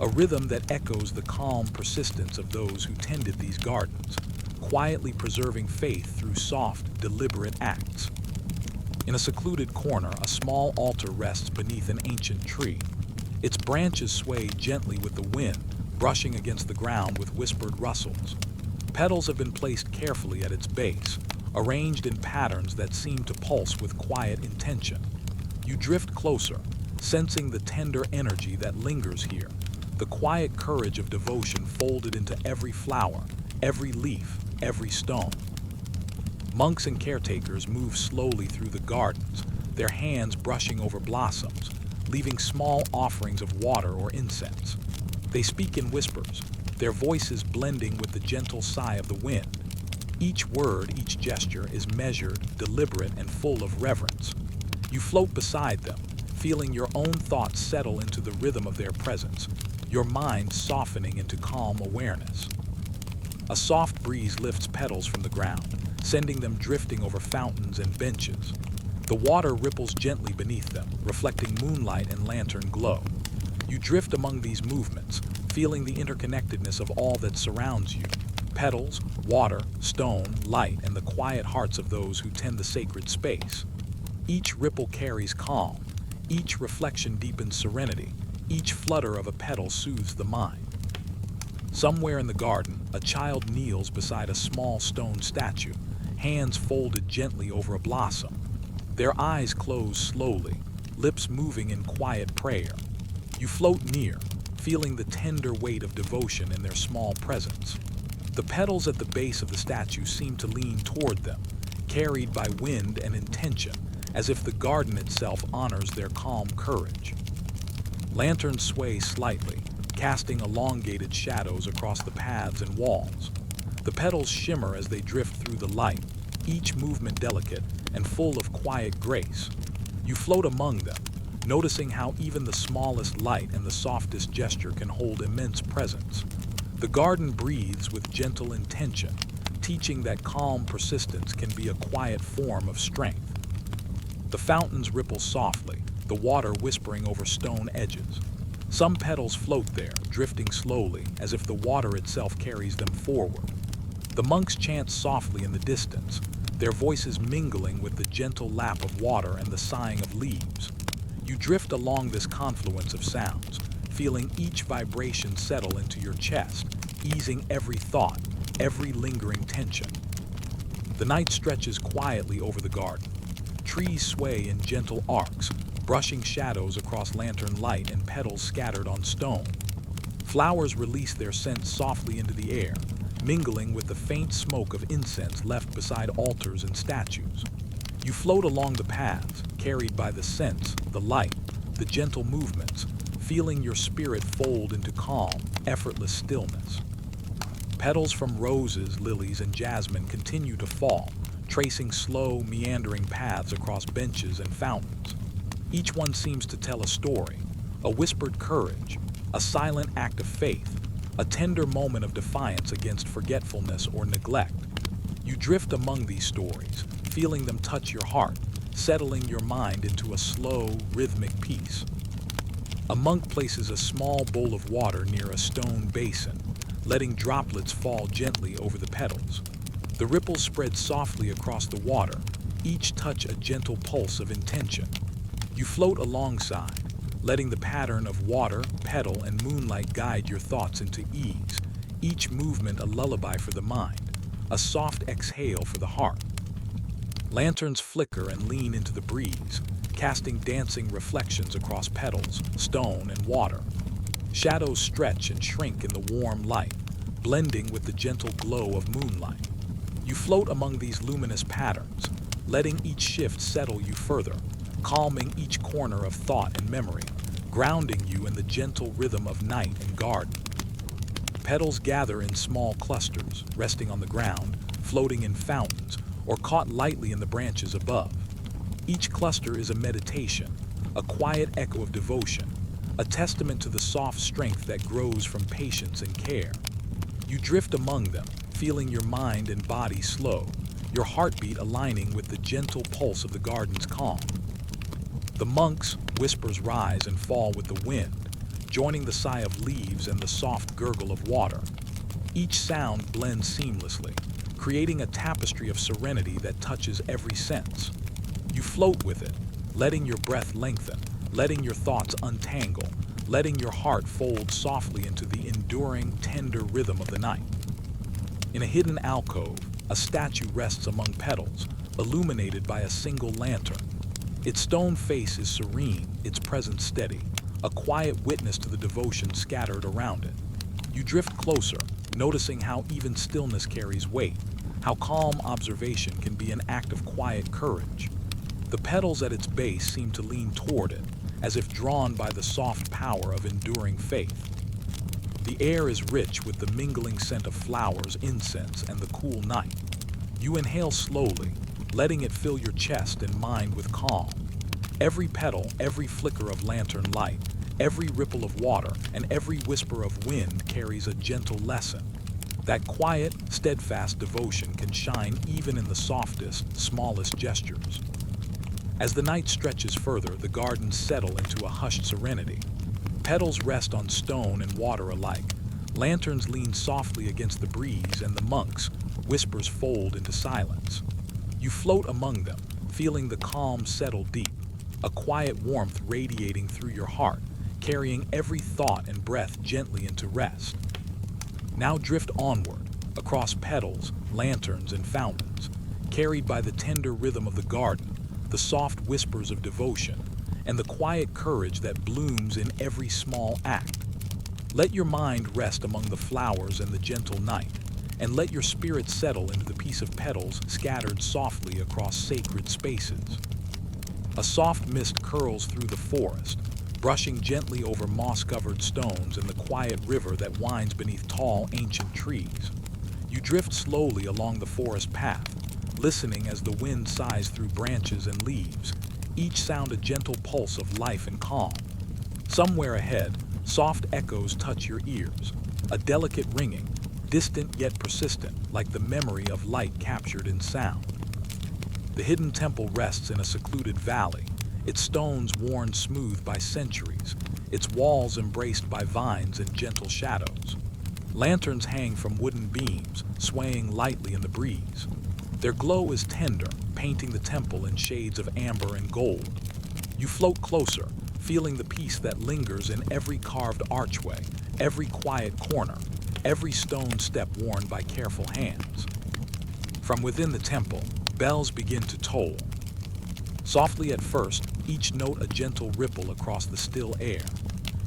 a rhythm that echoes the calm persistence of those who tended these gardens, quietly preserving faith through soft, deliberate acts. In a secluded corner, a small altar rests beneath an ancient tree. Its branches sway gently with the wind, brushing against the ground with whispered rustles. Petals have been placed carefully at its base, arranged in patterns that seem to pulse with quiet intention. You drift closer, sensing the tender energy that lingers here, the quiet courage of devotion folded into every flower, every leaf, every stone. Monks and caretakers move slowly through the gardens, their hands brushing over blossoms, leaving small offerings of water or incense. They speak in whispers, their voices blending with the gentle sigh of the wind. Each word, each gesture is measured, deliberate, and full of reverence. You float beside them, feeling your own thoughts settle into the rhythm of their presence, your mind softening into calm awareness. A soft breeze lifts petals from the ground, sending them drifting over fountains and benches. The water ripples gently beneath them, reflecting moonlight and lantern glow. You drift among these movements, feeling the interconnectedness of all that surrounds you. Petals, water, stone, light, and the quiet hearts of those who tend the sacred space. Each ripple carries calm, each reflection deepens serenity, each flutter of a petal soothes the mind. Somewhere in the garden, a child kneels beside a small stone statue, hands folded gently over a blossom. Their eyes close slowly, lips moving in quiet prayer. You float near, feeling the tender weight of devotion in their small presence. The petals at the base of the statue seem to lean toward them, carried by wind and intention, as if the garden itself honors their calm courage. Lanterns sway slightly, casting elongated shadows across the paths and walls. The petals shimmer as they drift through the light, each movement delicate and full of quiet grace. You float among them, noticing how even the smallest light and the softest gesture can hold immense presence. The garden breathes with gentle intention, teaching that calm persistence can be a quiet form of strength. The fountains ripple softly, the water whispering over stone edges. Some petals float there, drifting slowly, as if the water itself carries them forward. The monks chant softly in the distance, their voices mingling with the gentle lap of water and the sighing of leaves. You drift along this confluence of sounds, feeling each vibration settle into your chest, easing every thought, every lingering tension. The night stretches quietly over the garden. Trees sway in gentle arcs, brushing shadows across lantern light and petals scattered on stone. Flowers release their scents softly into the air, mingling with the faint smoke of incense left beside altars and statues. You float along the paths, carried by the scents, the light, the gentle movements, feeling your spirit fold into calm, effortless stillness. Petals from roses, lilies, and jasmine continue to fall, tracing slow, meandering paths across benches and fountains. Each one seems to tell a story, a whispered courage, a silent act of faith, a tender moment of defiance against forgetfulness or neglect. You drift among these stories, feeling them touch your heart, settling your mind into a slow, rhythmic peace. A monk places a small bowl of water near a stone basin, letting droplets fall gently over the petals. The ripples spread softly across the water, each touch a gentle pulse of intention. You float alongside, letting the pattern of water, petal, and moonlight guide your thoughts into ease, each movement a lullaby for the mind, a soft exhale for the heart. Lanterns flicker and lean into the breeze, casting dancing reflections across petals, stone, and water. Shadows stretch and shrink in the warm light, blending with the gentle glow of moonlight. You float among these luminous patterns, letting each shift settle you further, calming each corner of thought and memory, grounding you in the gentle rhythm of night and garden. Petals gather in small clusters, resting on the ground, floating in fountains, or caught lightly in the branches above. Each cluster is a meditation, a quiet echo of devotion, a testament to the soft strength that grows from patience and care. You drift among them, feeling your mind and body slow, your heartbeat aligning with the gentle pulse of the garden's calm. The monk's whispers rise and fall with the wind, joining the sigh of leaves and the soft gurgle of water. Each sound blends seamlessly, creating a tapestry of serenity that touches every sense. You float with it, letting your breath lengthen, letting your thoughts untangle, letting your heart fold softly into the enduring, tender rhythm of the night. In a hidden alcove, a statue rests among petals, illuminated by a single lantern. Its stone face is serene, its presence steady, a quiet witness to the devotion scattered around it. You drift closer, noticing how even stillness carries weight, how calm observation can be an act of quiet courage. The petals at its base seem to lean toward it, as if drawn by the soft power of enduring faith. The air is rich with the mingling scent of flowers, incense, and the cool night. You inhale slowly, letting it fill your chest and mind with calm. Every petal, every flicker of lantern light, every ripple of water, and every whisper of wind carries a gentle lesson. That quiet, steadfast devotion can shine even in the softest, smallest gestures. As the night stretches further, the gardens settle into a hushed serenity. Petals rest on stone and water alike. Lanterns lean softly against the breeze, and the monk's whispers fold into silence. You float among them, feeling the calm settle deep, a quiet warmth radiating through your heart, carrying every thought and breath gently into rest. Now drift onward, across petals, lanterns, and fountains, carried by the tender rhythm of the garden, the soft whispers of devotion, and the quiet courage that blooms in every small act. Let your mind rest among the flowers and the gentle night, and let your spirit settle into the peace of petals scattered softly across sacred spaces. A soft mist curls through the forest, brushing gently over moss-covered stones and the quiet river that winds beneath tall, ancient trees. You drift slowly along the forest path, listening as the wind sighs through branches and leaves, each sound a gentle pulse of life and calm. Somewhere ahead, soft echoes touch your ears, a delicate ringing, distant yet persistent, like the memory of light captured in sound. The hidden temple rests in a secluded valley, its stones worn smooth by centuries, its walls embraced by vines and gentle shadows. Lanterns hang from wooden beams, swaying lightly in the breeze. Their glow is tender, painting the temple in shades of amber and gold. You float closer, feeling the peace that lingers in every carved archway, every quiet corner, every stone step worn by careful hands. From within the temple, bells begin to toll. Softly at first, each note a gentle ripple across the still air.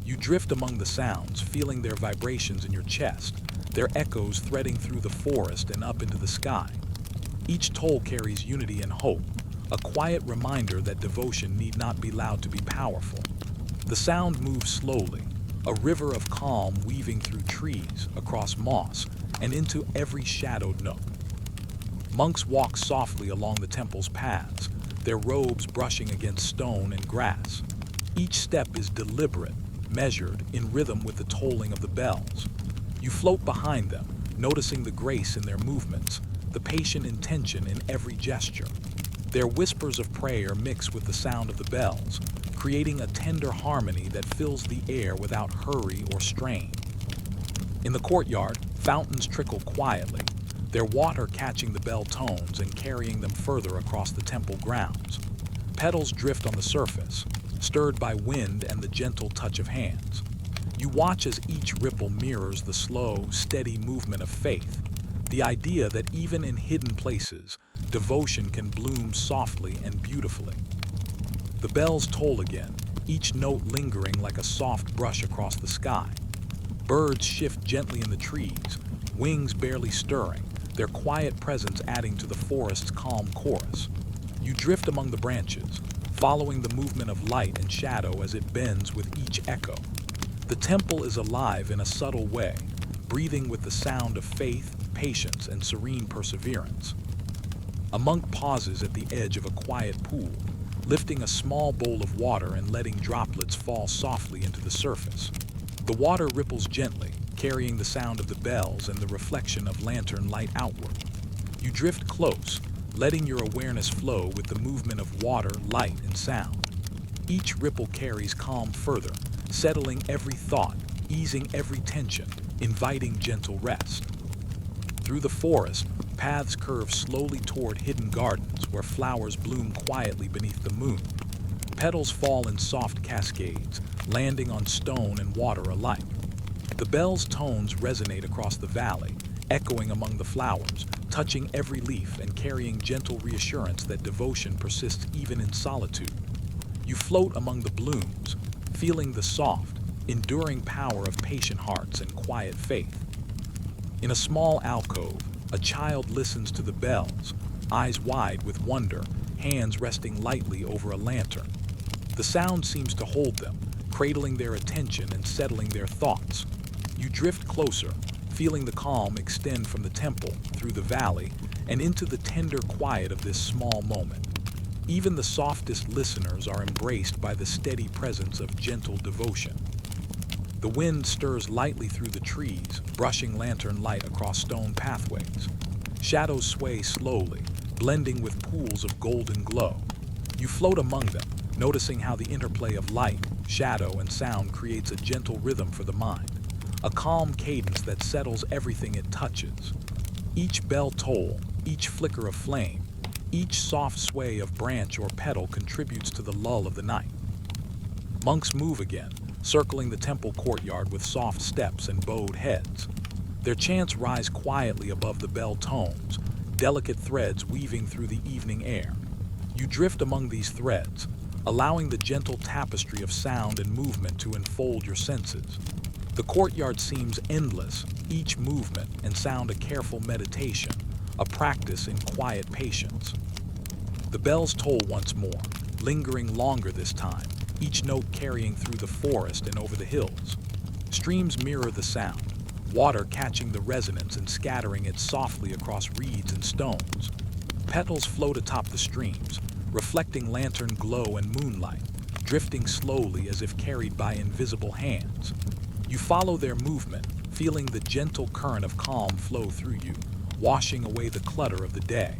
You drift among the sounds, feeling their vibrations in your chest, their echoes threading through the forest and up into the sky. Each toll carries unity and hope, a quiet reminder that devotion need not be loud to be powerful. The sound moves slowly, a river of calm weaving through trees, across moss, and into every shadowed nook. Monks walk softly along the temple's paths, their robes brushing against stone and grass. Each step is deliberate, measured, in rhythm with the tolling of the bells. You float behind them, noticing the grace in their movements, the patient intention in every gesture. Their whispers of prayer mix with the sound of the bells, creating a tender harmony that fills the air without hurry or strain. In the courtyard, fountains trickle quietly, their water catching the bell tones and carrying them further across the temple grounds. Petals drift on the surface, stirred by wind and the gentle touch of hands. You watch as each ripple mirrors the slow, steady movement of faith, the idea that even in hidden places, devotion can bloom softly and beautifully. The bells toll again, each note lingering like a soft brush across the sky. Birds shift gently in the trees, wings barely stirring, their quiet presence adding to the forest's calm chorus. You drift among the branches, following the movement of light and shadow as it bends with each echo. The temple is alive in a subtle way, breathing with the sound of faith, patience, and serene perseverance. A monk pauses at the edge of a quiet pool, lifting a small bowl of water and letting droplets fall softly into the surface. The water ripples gently, carrying the sound of the bells and the reflection of lantern light outward. You drift close, letting your awareness flow with the movement of water, light, and sound. Each ripple carries calm further, settling every thought, easing every tension, inviting gentle rest. Through the forest, paths curve slowly toward hidden gardens where flowers bloom quietly beneath the moon. Petals fall in soft cascades, landing on stone and water alike. The bell's tones resonate across the valley, echoing among the flowers, touching every leaf and carrying gentle reassurance that devotion persists even in solitude. You float among the blooms, feeling the soft, enduring power of patient hearts and quiet faith. In a small alcove, a child listens to the bells, eyes wide with wonder, hands resting lightly over a lantern. The sound seems to hold them, cradling their attention and settling their thoughts. You drift closer, feeling the calm extend from the temple, through the valley, and into the tender quiet of this small moment. Even the softest listeners are embraced by the steady presence of gentle devotion. The wind stirs lightly through the trees, brushing lantern light across stone pathways. Shadows sway slowly, blending with pools of golden glow. You float among them, noticing how the interplay of light, shadow, and sound creates a gentle rhythm for the mind, a calm cadence that settles everything it touches. Each bell toll, each flicker of flame, each soft sway of branch or petal contributes to the lull of the night. Monks move again, circling the temple courtyard with soft steps and bowed heads. Their chants rise quietly above the bell tones, delicate threads weaving through the evening air. You drift among these threads, allowing the gentle tapestry of sound and movement to enfold your senses. The courtyard seems endless, each movement and sound a careful meditation, a practice in quiet patience. The bells toll once more, lingering longer this time, each note carrying through the forest and over the hills. Streams mirror the sound, water catching the resonance and scattering it softly across reeds and stones. Petals float atop the streams, reflecting lantern glow and moonlight, drifting slowly as if carried by invisible hands. You follow their movement, feeling the gentle current of calm flow through you, washing away the clutter of the day.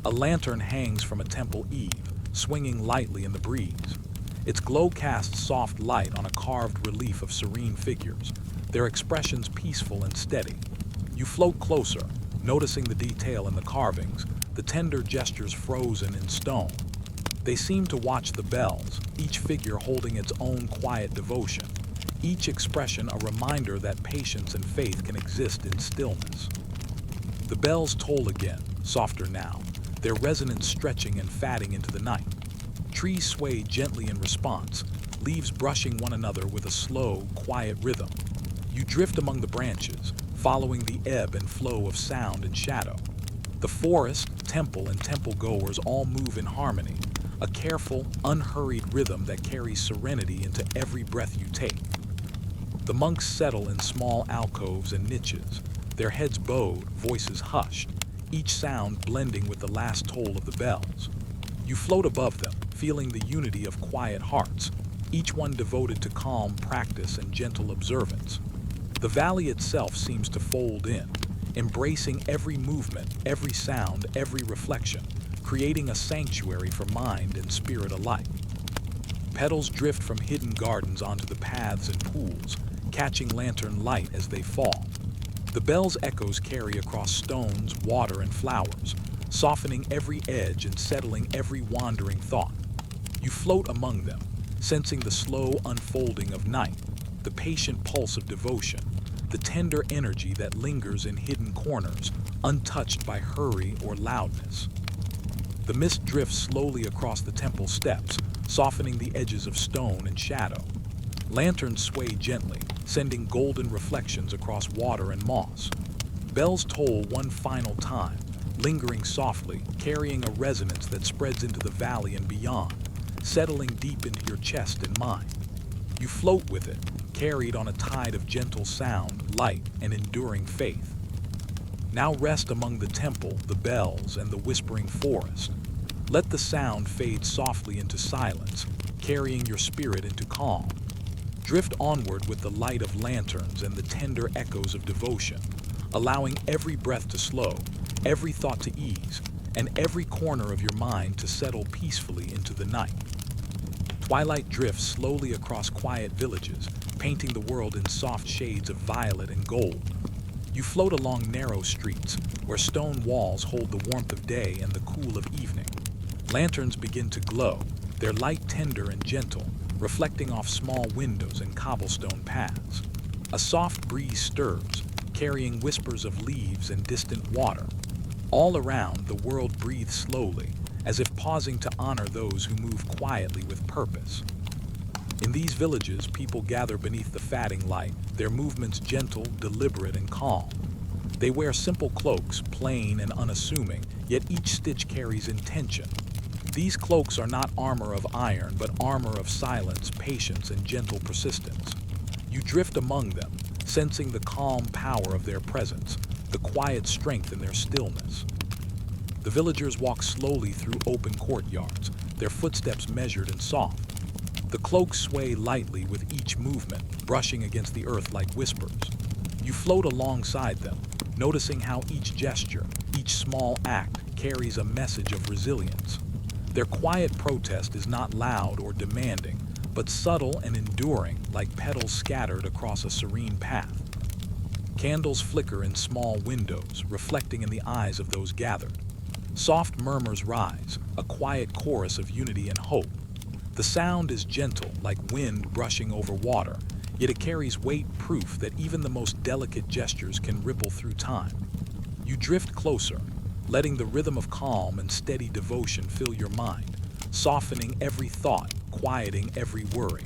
A lantern hangs from a temple eave, swinging lightly in the breeze. Its glow casts soft light on a carved relief of serene figures, their expressions peaceful and steady. You float closer, noticing the detail in the carvings, the tender gestures frozen in stone. They seem to watch the bells, each figure holding its own quiet devotion, each expression a reminder that patience and faith can exist in stillness. The bells toll again, softer now, their resonance stretching and fading into the night. Trees sway gently in response, leaves brushing one another with a slow, quiet rhythm. You drift among the branches, following the ebb and flow of sound and shadow. The forest, temple, and temple-goers all move in harmony, a careful, unhurried rhythm that carries serenity into every breath you take. The monks settle in small alcoves and niches, their heads bowed, voices hushed, each sound blending with the last toll of the bells. You float above them, feeling the unity of quiet hearts, each one devoted to calm practice and gentle observance. The valley itself seems to fold in, embracing every movement, every sound, every reflection, creating a sanctuary for mind and spirit alike. Petals drift from hidden gardens onto the paths and pools, catching lantern light as they fall. The bell's echoes carry across stones, water, and flowers, softening every edge and settling every wandering thought. You float among them, sensing the slow unfolding of night, the patient pulse of devotion, the tender energy that lingers in hidden corners, untouched by hurry or loudness. The mist drifts slowly across the temple steps, softening the edges of stone and shadow. Lanterns sway gently, sending golden reflections across water and moss. Bells toll one final time, lingering softly, carrying a resonance that spreads into the valley and beyond, settling deep into your chest and mind. You float with it, carried on a tide of gentle sound, light, and enduring faith. Now rest among the temple, the bells, and the whispering forest. Let the sound fade softly into silence, carrying your spirit into calm. Drift onward with the light of lanterns and the tender echoes of devotion, allowing every breath to slow, every thought to ease, and every corner of your mind to settle peacefully into the night. Twilight drifts slowly across quiet villages, painting the world in soft shades of violet and gold. You float along narrow streets, where stone walls hold the warmth of day and the cool of evening. Lanterns begin to glow, their light tender and gentle, reflecting off small windows and cobblestone paths. A soft breeze stirs, carrying whispers of leaves and distant water. All around, the world breathes slowly, as if pausing to honor those who move quietly with purpose. In these villages, people gather beneath the fading light, their movements gentle, deliberate, and calm. They wear simple cloaks, plain and unassuming, yet each stitch carries intention. These cloaks are not armor of iron, but armor of silence, patience, and gentle persistence. You drift among them, sensing the calm power of their presence, the quiet strength in their stillness. The villagers walk slowly through open courtyards, their footsteps measured and soft. The cloaks sway lightly with each movement, brushing against the earth like whispers. You float alongside them, noticing how each gesture, each small act, carries a message of resilience. Their quiet protest is not loud or demanding, but subtle and enduring, like petals scattered across a serene path. Candles flicker in small windows, reflecting in the eyes of those gathered. Soft murmurs rise, a quiet chorus of unity and hope. The sound is gentle, like wind brushing over water, yet it carries weight, proof that even the most delicate gestures can ripple through time. You drift closer, letting the rhythm of calm and steady devotion fill your mind, softening every thought, quieting every worry.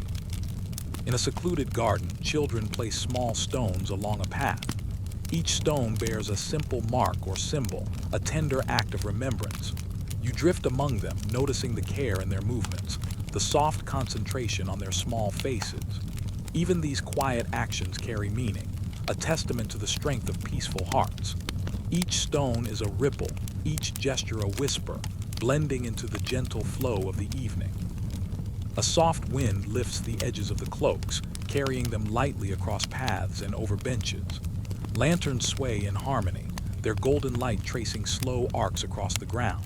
In a secluded garden, children place small stones along a path. Each stone bears a simple mark or symbol, a tender act of remembrance. You drift among them, noticing the care in their movements, the soft concentration on their small faces. Even these quiet actions carry meaning, a testament to the strength of peaceful hearts. Each stone is a ripple, each gesture a whisper, blending into the gentle flow of the evening. A soft wind lifts the edges of the cloaks, carrying them lightly across paths and over benches. Lanterns sway in harmony, their golden light tracing slow arcs across the ground.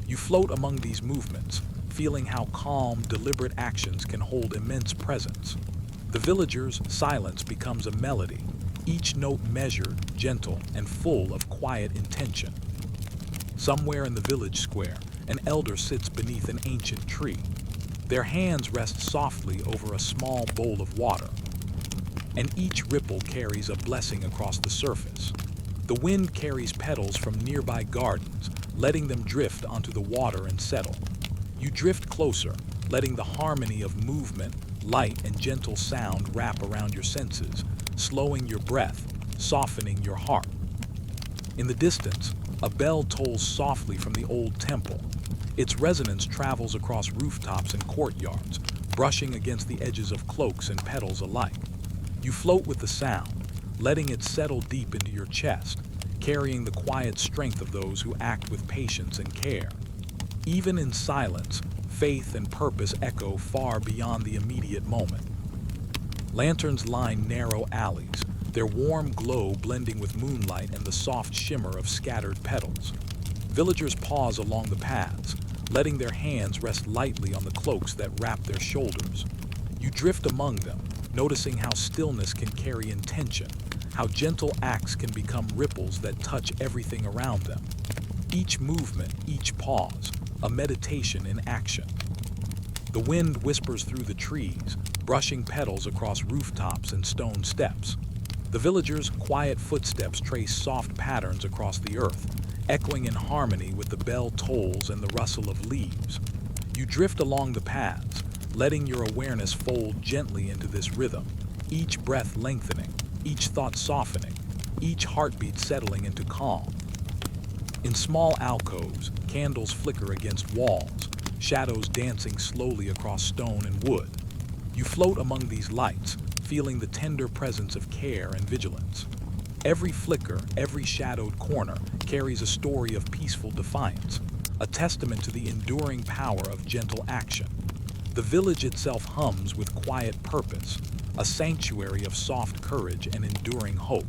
You float among these movements, feeling how calm, deliberate actions can hold immense presence. The villagers' silence becomes a melody, each note measured, gentle, and full of quiet intention. Somewhere in the village square, an elder sits beneath an ancient tree. Their hands rest softly over a small bowl of water, and each ripple carries a blessing across the surface. The wind carries petals from nearby gardens, letting them drift onto the water and settle. You drift closer, letting the harmony of movement, light, and gentle sound wrap around your senses, slowing your breath, softening your heart. In the distance, a bell tolls softly from the old temple. Its resonance travels across rooftops and courtyards, brushing against the edges of cloaks and petals alike. You float with the sound, letting it settle deep into your chest, carrying the quiet strength of those who act with patience and care. Even in silence, faith and purpose echo far beyond the immediate moment. Lanterns line narrow alleys, their warm glow blending with moonlight and the soft shimmer of scattered petals. Villagers pause along the paths, letting their hands rest lightly on the cloaks that wrap their shoulders. You drift among them, noticing how stillness can carry intention, how gentle acts can become ripples that touch everything around them. Each movement, each pause, a meditation in action. The wind whispers through the trees, brushing petals across rooftops and stone steps. The villagers' quiet footsteps trace soft patterns across the earth, echoing in harmony with the bell tolls and the rustle of leaves. You drift along the paths, letting your awareness fold gently into this rhythm, each breath lengthening, each thought softening, each heartbeat settling into calm. In small alcoves, candles flicker against walls, shadows dancing slowly across stone and wood. You float among these lights, feeling the tender presence of care and vigilance. Every flicker, every shadowed corner carries a story of peaceful defiance, a testament to the enduring power of gentle action. The village itself hums with quiet purpose, a sanctuary of soft courage and enduring hope.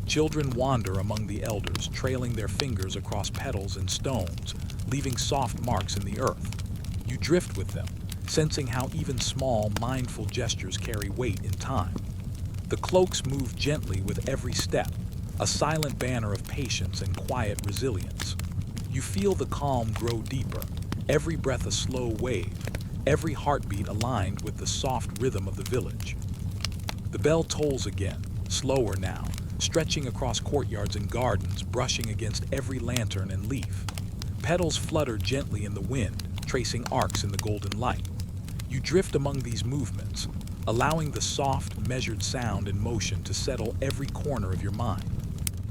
Children wander among the elders, trailing their fingers across petals and stones, leaving soft marks in the earth. You drift with them, sensing how even small, mindful gestures carry weight in time. The cloaks move gently with every step, a silent banner of patience and quiet resilience. You feel the calm grow deeper, every breath a slow wave, every heartbeat aligned with the soft rhythm of the village. The bell tolls again, slower now, stretching across courtyards and gardens, brushing against every lantern and leaf. Petals flutter gently in the wind, tracing arcs in the golden light. You drift among these movements, allowing the soft, measured sound and motion to settle every corner of your mind.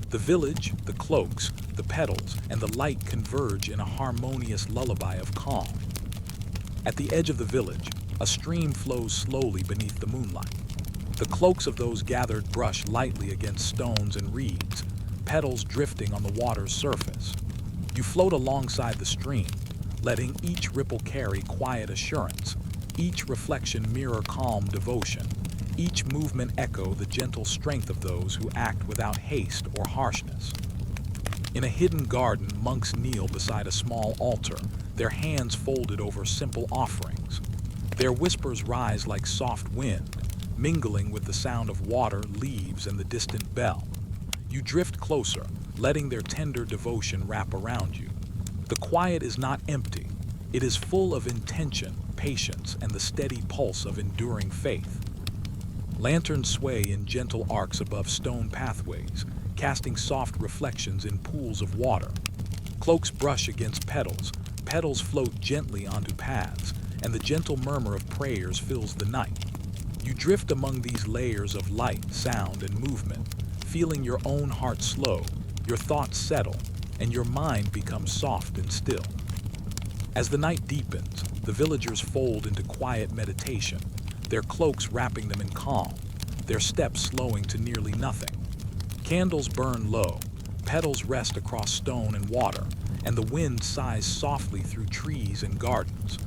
The village, the cloaks, the petals, and the light converge in a harmonious lullaby of calm. At the edge of the village, a stream flows slowly beneath the moonlight. The cloaks of those gathered brush lightly against stones and reeds, petals drifting on the water's surface. You float alongside the stream, letting each ripple carry quiet assurance, each reflection mirror calm devotion, each movement echo the gentle strength of those who act without haste or harshness. In a hidden garden, monks kneel beside a small altar, their hands folded over simple offerings. Their whispers rise like soft wind, mingling with the sound of water, leaves, and the distant bell. You drift closer, letting their tender devotion wrap around you. The quiet is not empty. It is full of intention, patience, and the steady pulse of enduring faith. Lanterns sway in gentle arcs above stone pathways, casting soft reflections in pools of water. Cloaks brush against petals, petals float gently onto paths, and the gentle murmur of prayers fills the night. You drift among these layers of light, sound, and movement, feeling your own heart slow, your thoughts settle, and your mind becomes soft and still. As the night deepens, the villagers fold into quiet meditation, their cloaks wrapping them in calm, their steps slowing to nearly nothing. Candles burn low, petals rest across stone and water, and the wind sighs softly through trees and gardens.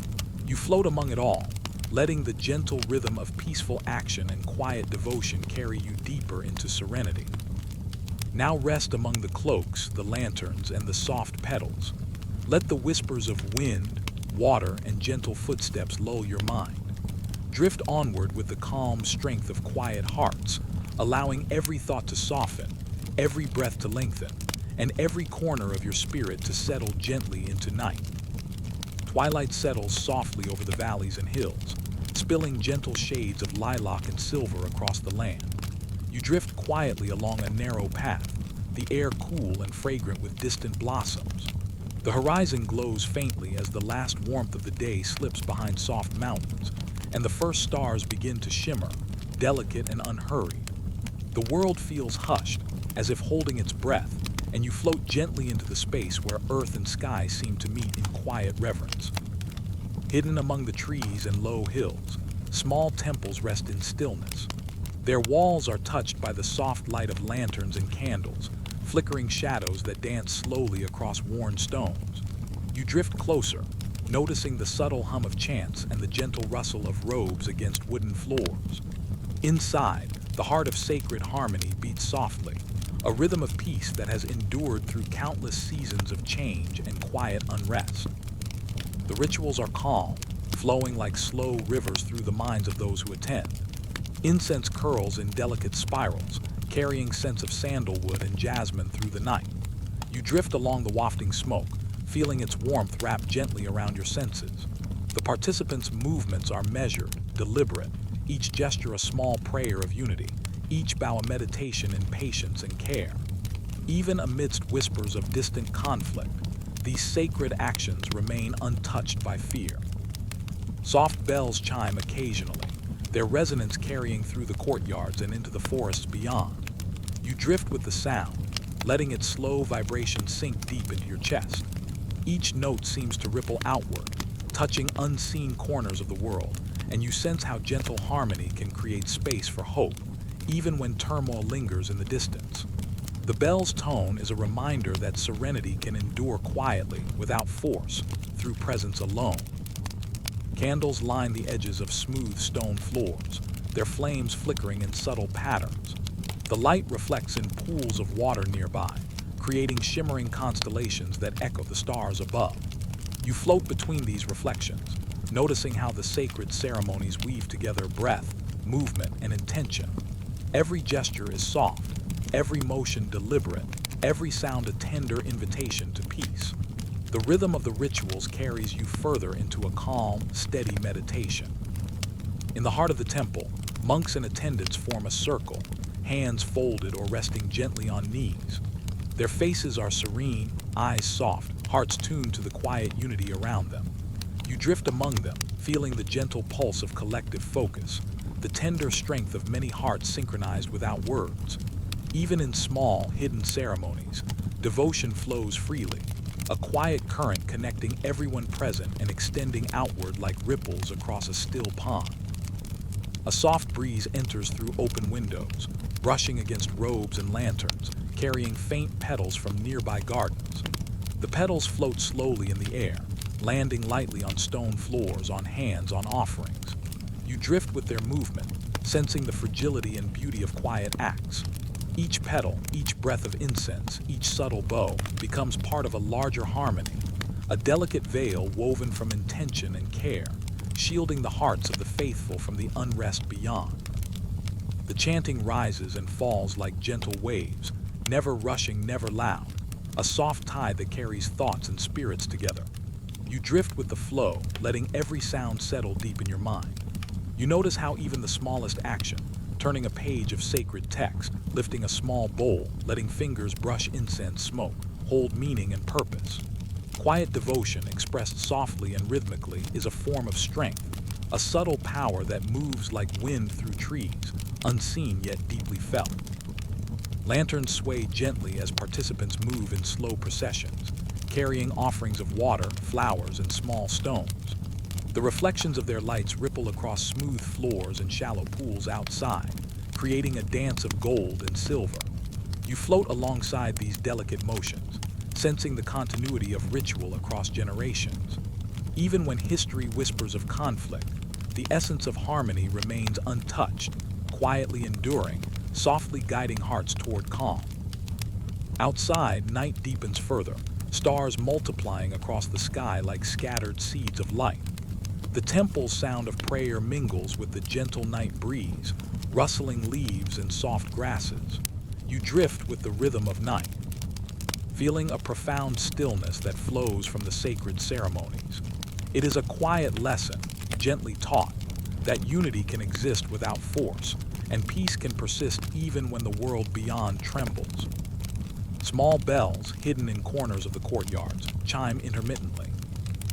You float among it all, letting the gentle rhythm of peaceful action and quiet devotion carry you deeper into serenity. Now rest among the cloaks, the lanterns, and the soft petals. Let the whispers of wind, water, and gentle footsteps lull your mind. Drift onward with the calm strength of quiet hearts, allowing every thought to soften, every breath to lengthen, and every corner of your spirit to settle gently into night. Twilight settles softly over the valleys and hills, spilling gentle shades of lilac and silver across the land. You drift quietly along a narrow path, the air cool and fragrant with distant blossoms. The horizon glows faintly as the last warmth of the day slips behind soft mountains, and the first stars begin to shimmer, delicate and unhurried. The world feels hushed, as if holding its breath, and you float gently into the space where earth and sky seem to meet in quiet reverence. Hidden among the trees and low hills, small temples rest in stillness. Their walls are touched by the soft light of lanterns and candles, flickering shadows that dance slowly across worn stones. You drift closer, noticing the subtle hum of chants and the gentle rustle of robes against wooden floors. Inside, The heart of sacred harmony beats softly, a rhythm of peace that has endured through countless seasons of change and quiet unrest. The rituals are calm, flowing like slow rivers through the minds of those who attend. Incense curls in delicate spirals, carrying scents of sandalwood and jasmine through the night. You drift along the wafting smoke, feeling its warmth wrap gently around your senses. The participants' movements are measured, deliberate, each gesture a small prayer of unity, each bow a meditation in patience and care. Even amidst whispers of distant conflict, these sacred actions remain untouched by fear. Soft bells chime occasionally, their resonance carrying through the courtyards and into the forests beyond. You drift with the sound, letting its slow vibration sink deep into your chest. Each note seems to ripple outward, touching unseen corners of the world, and you sense how gentle harmony can create space for hope, even when turmoil lingers in the distance. The bell's tone is a reminder that serenity can endure quietly, without force, through presence alone. Candles line the edges of smooth stone floors, their flames flickering in subtle patterns. The light reflects in pools of water nearby, creating shimmering constellations that echo the stars above. You float between these reflections, noticing how the sacred ceremonies weave together breath, movement, and intention. Every gesture is soft, every motion deliberate, every sound a tender invitation to peace. The rhythm of the rituals carries you further into a calm, steady meditation. In the heart of the temple, monks and attendants form a circle, hands folded or resting gently on knees. Their faces are serene, eyes soft, hearts tuned to the quiet unity around them. You drift among them, feeling the gentle pulse of collective focus, the tender strength of many hearts synchronized without words. Even in small, hidden ceremonies, devotion flows freely, a quiet current connecting everyone present and extending outward like ripples across a still pond. A soft breeze enters through open windows, brushing against robes and lanterns, carrying faint petals from nearby gardens. The petals float slowly in the air, landing lightly on stone floors, on hands, on offerings. You drift with their movement, sensing the fragility and beauty of quiet acts. Each petal, each breath of incense, each subtle bow becomes part of a larger harmony, a delicate veil woven from intention and care, shielding the hearts of the faithful from the unrest beyond. The chanting rises and falls like gentle waves, never rushing, never loud, a soft tide that carries thoughts and spirits together. You drift with the flow, letting every sound settle deep in your mind. You notice how even the smallest action, turning a page of sacred text, lifting a small bowl, letting fingers brush incense smoke, hold meaning and purpose. Quiet devotion, expressed softly and rhythmically, is a form of strength, a subtle power that moves like wind through trees, unseen yet deeply felt. Lanterns sway gently as participants move in slow processions, carrying offerings of water, flowers, and small stones. The reflections of their lights ripple across smooth floors and shallow pools outside, creating a dance of gold and silver. You float alongside these delicate motions, sensing the continuity of ritual across generations. Even when history whispers of conflict, the essence of harmony remains untouched, quietly enduring, softly guiding hearts toward calm. Outside, night deepens further, stars multiplying across the sky like scattered seeds of light. The temple's sound of prayer mingles with the gentle night breeze, rustling leaves and soft grasses. You drift with the rhythm of night, feeling a profound stillness that flows from the sacred ceremonies. It is a quiet lesson, gently taught, that unity can exist without force, and peace can persist even when the world beyond trembles. Small bells, hidden in corners of the courtyards, chime intermittently.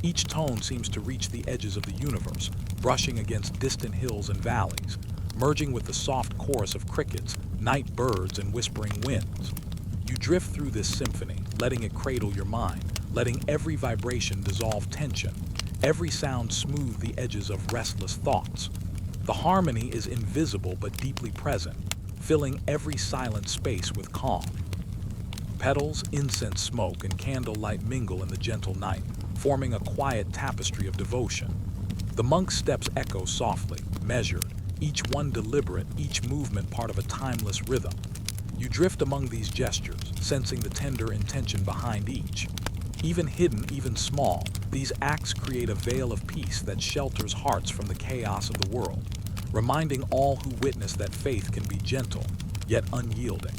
Each tone seems to reach the edges of the universe, brushing against distant hills and valleys, merging with the soft chorus of crickets, night birds, and whispering winds. You drift through this symphony, letting it cradle your mind, letting every vibration dissolve tension, every sound smooth the edges of restless thoughts. The harmony is invisible but deeply present, filling every silent space with calm. Petals, incense smoke, and candlelight mingle in the gentle night, forming a quiet tapestry of devotion. The monk's steps echo softly, measured, each one deliberate, each movement part of a timeless rhythm. You drift among these gestures, sensing the tender intention behind each. Even hidden, even small, these acts create a veil of peace that shelters hearts from the chaos of the world, reminding all who witness that faith can be gentle, yet unyielding.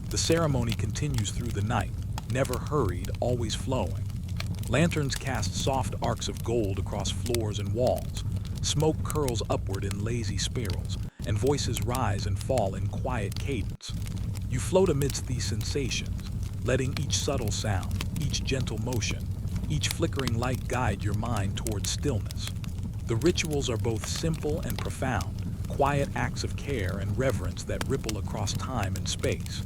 The ceremony continues through the night, never hurried, always flowing. Lanterns cast soft arcs of gold across floors and walls. Smoke curls upward in lazy spirals, and voices rise and fall in quiet cadence. You float amidst these sensations, letting each subtle sound, each gentle motion, each flickering light guide your mind towards stillness. The rituals are both simple and profound, quiet acts of care and reverence that ripple across time and space.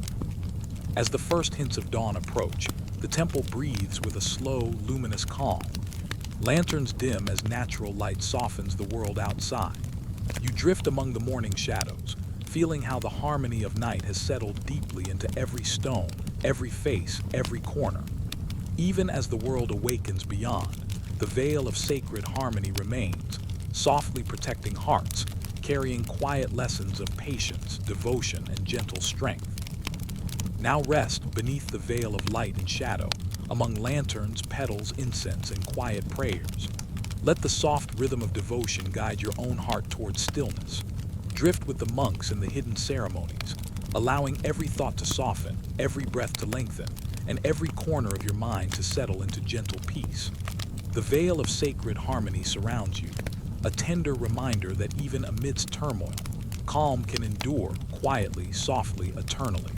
As the first hints of dawn approach, the temple breathes with a slow, luminous calm. Lanterns dim as natural light softens the world outside. You drift among the morning shadows, feeling how the harmony of night has settled deeply into every stone, every face, every corner. Even as the world awakens beyond, the veil of sacred harmony remains, softly protecting hearts, carrying quiet lessons of patience, devotion, and gentle strength. Now rest beneath the veil of light and shadow, among lanterns, petals, incense, and quiet prayers. Let the soft rhythm of devotion guide your own heart towards stillness. Drift with the monks in the hidden ceremonies, allowing every thought to soften, every breath to lengthen, and every corner of your mind to settle into gentle peace. The veil of sacred harmony surrounds you, a tender reminder that even amidst turmoil, calm can endure quietly, softly, eternally.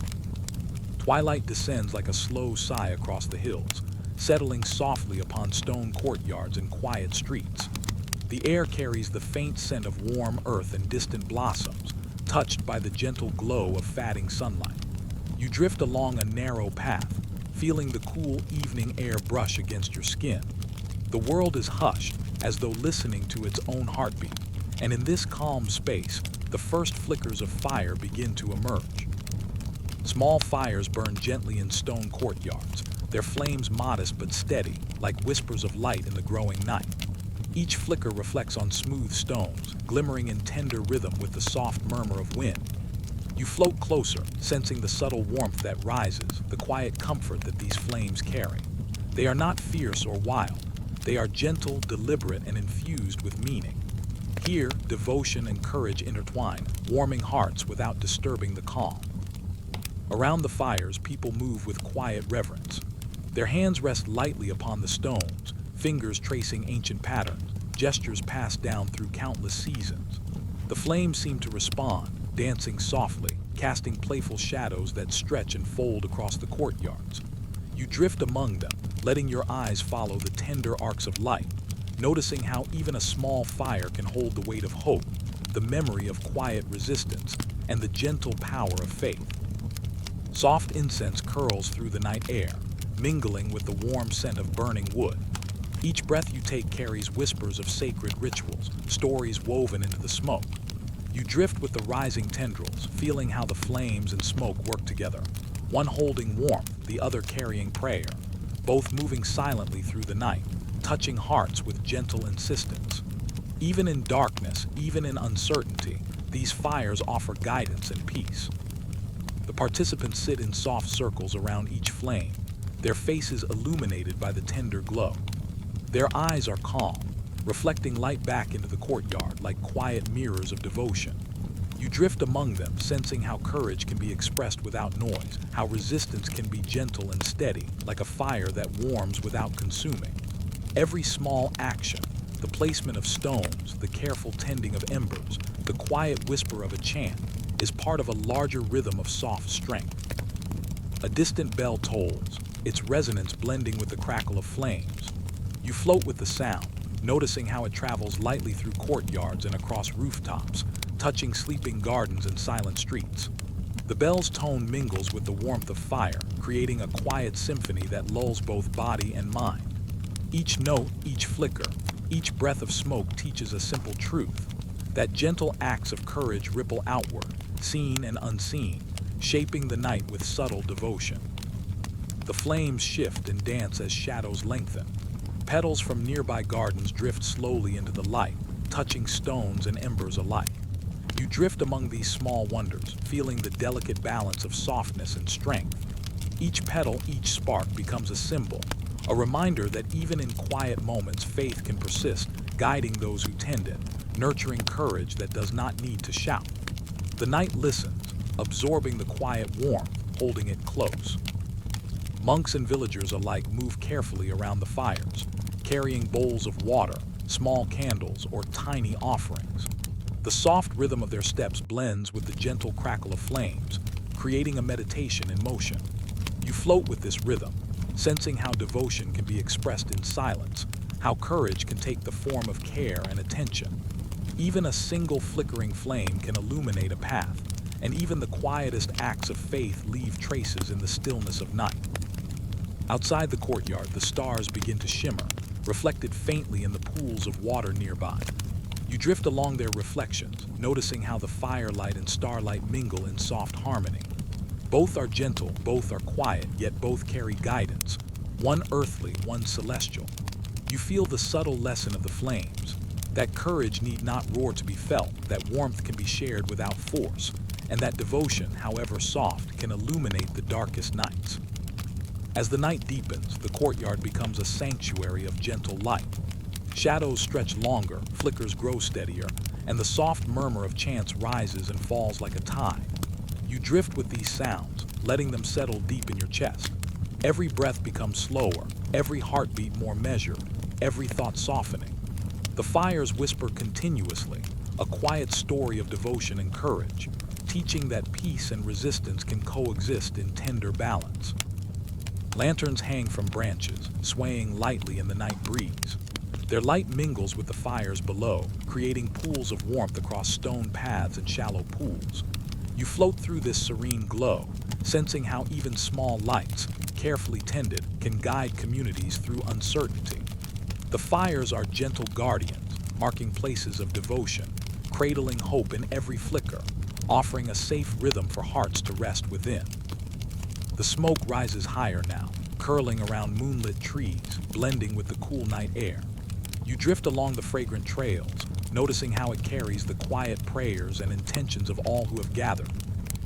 Twilight descends like a slow sigh across the hills, settling softly upon stone courtyards and quiet streets. The air carries the faint scent of warm earth and distant blossoms, touched by the gentle glow of fading sunlight. You drift along a narrow path, feeling the cool evening air brush against your skin. The world is hushed, as though listening to its own heartbeat, and in this calm space, the first flickers of fire begin to emerge. Small fires burn gently in stone courtyards, their flames modest but steady, like whispers of light in the growing night. Each flicker reflects on smooth stones, glimmering in tender rhythm with the soft murmur of wind. You float closer, sensing the subtle warmth that rises, the quiet comfort that these flames carry. They are not fierce or wild. They are gentle, deliberate, and infused with meaning. Here, devotion and courage intertwine, warming hearts without disturbing the calm. Around the fires, people move with quiet reverence. Their hands rest lightly upon the stones, fingers tracing ancient patterns, gestures passed down through countless seasons. The flames seem to respond, dancing softly, casting playful shadows that stretch and fold across the courtyards. You drift among them, letting your eyes follow the tender arcs of light, noticing how even a small fire can hold the weight of hope, the memory of quiet resistance, and the gentle power of faith. Soft incense curls through the night air, mingling with the warm scent of burning wood. Each breath you take carries whispers of sacred rituals, stories woven into the smoke. You drift with the rising tendrils, feeling how the flames and smoke work together, one holding warmth, the other carrying prayer, both moving silently through the night, touching hearts with gentle insistence. Even in darkness, even in uncertainty, these fires offer guidance and peace. The participants sit in soft circles around each flame, their faces illuminated by the tender glow. Their eyes are calm, reflecting light back into the courtyard like quiet mirrors of devotion. You drift among them, sensing how courage can be expressed without noise, how resistance can be gentle and steady, like a fire that warms without consuming. Every small action, the placement of stones, the careful tending of embers, the quiet whisper of a chant, is part of a larger rhythm of soft strength. A distant bell tolls, its resonance blending with the crackle of flames. You float with the sound, noticing how it travels lightly through courtyards and across rooftops, touching sleeping gardens and silent streets. The bell's tone mingles with the warmth of fire, creating a quiet symphony that lulls both body and mind. Each note, each flicker, each breath of smoke teaches a simple truth, that gentle acts of courage ripple outward, seen and unseen, shaping the night with subtle devotion. The flames shift and dance as shadows lengthen. Petals from nearby gardens drift slowly into the light, touching stones and embers alike. You drift among these small wonders, feeling the delicate balance of softness and strength. Each petal, each spark becomes a symbol, a reminder that even in quiet moments, faith can persist, guiding those who tend it, nurturing courage that does not need to shout. The night listens, absorbing the quiet warmth, holding it close. Monks and villagers alike move carefully around the fires, carrying bowls of water, small candles, or tiny offerings. The soft rhythm of their steps blends with the gentle crackle of flames, creating a meditation in motion. You float with this rhythm, sensing how devotion can be expressed in silence, how courage can take the form of care and attention. Even a single flickering flame can illuminate a path, and even the quietest acts of faith leave traces in the stillness of night. Outside the courtyard, the stars begin to shimmer, reflected faintly in the pools of water nearby. You drift along their reflections, noticing how the firelight and starlight mingle in soft harmony. Both are gentle, both are quiet, yet both carry guidance, one earthly, one celestial. You feel the subtle lesson of the flames, that courage need not roar to be felt, that warmth can be shared without force, and that devotion, however soft, can illuminate the darkest nights. As the night deepens, the courtyard becomes a sanctuary of gentle light. Shadows stretch longer, flickers grow steadier, and the soft murmur of chants rises and falls like a tide. You drift with these sounds, letting them settle deep in your chest. Every breath becomes slower, every heartbeat more measured, every thought softening. The fires whisper continuously, a quiet story of devotion and courage, teaching that peace and resistance can coexist in tender balance. Lanterns hang from branches, swaying lightly in the night breeze. Their light mingles with the fires below, creating pools of warmth across stone paths and shallow pools. You float through this serene glow, sensing how even small lights, carefully tended, can guide communities through uncertainty. The fires are gentle guardians, marking places of devotion, cradling hope in every flicker, offering a safe rhythm for hearts to rest within. The smoke rises higher now, curling around moonlit trees, blending with the cool night air. You drift along the fragrant trails, noticing how it carries the quiet prayers and intentions of all who have gathered.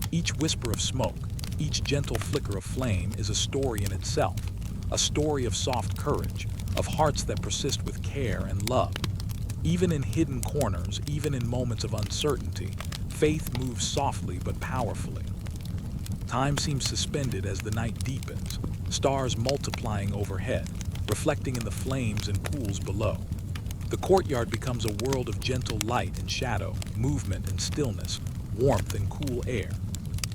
Each whisper of smoke, each gentle flicker of flame is a story in itself, a story of soft courage, of hearts that persist with care and love. Even in hidden corners, even in moments of uncertainty, faith moves softly but powerfully. Time seems suspended as the night deepens, stars multiplying overhead, reflecting in the flames and pools below. The courtyard becomes a world of gentle light and shadow, movement and stillness, warmth and cool air.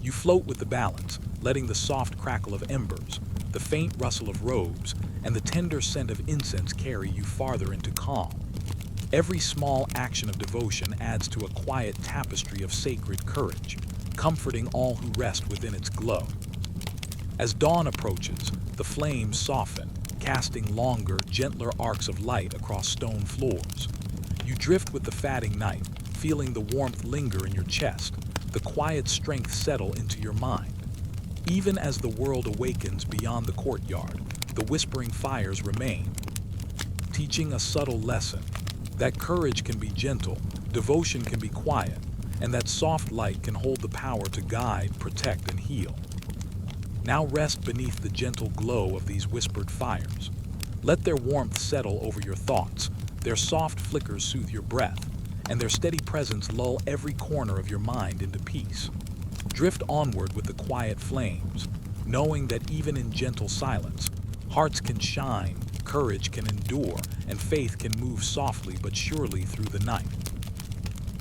You float with the balance, letting the soft crackle of embers, the faint rustle of robes, and the tender scent of incense carry you farther into calm. Every small action of devotion adds to a quiet tapestry of sacred courage, comforting all who rest within its glow. As dawn approaches, the flames soften, casting longer, gentler arcs of light across stone floors. You drift with the fading night, feeling the warmth linger in your chest, the quiet strength settle into your mind. Even as the world awakens beyond the courtyard, the whispering fires remain, teaching a subtle lesson, that courage can be gentle, devotion can be quiet, and that soft light can hold the power to guide, protect, and heal. Now rest beneath the gentle glow of these whispered fires. Let their warmth settle over your thoughts, their soft flickers soothe your breath, and their steady presence lull every corner of your mind into peace. Drift onward with the quiet flames, knowing that even in gentle silence, hearts can shine, courage can endure, and faith can move softly but surely through the night.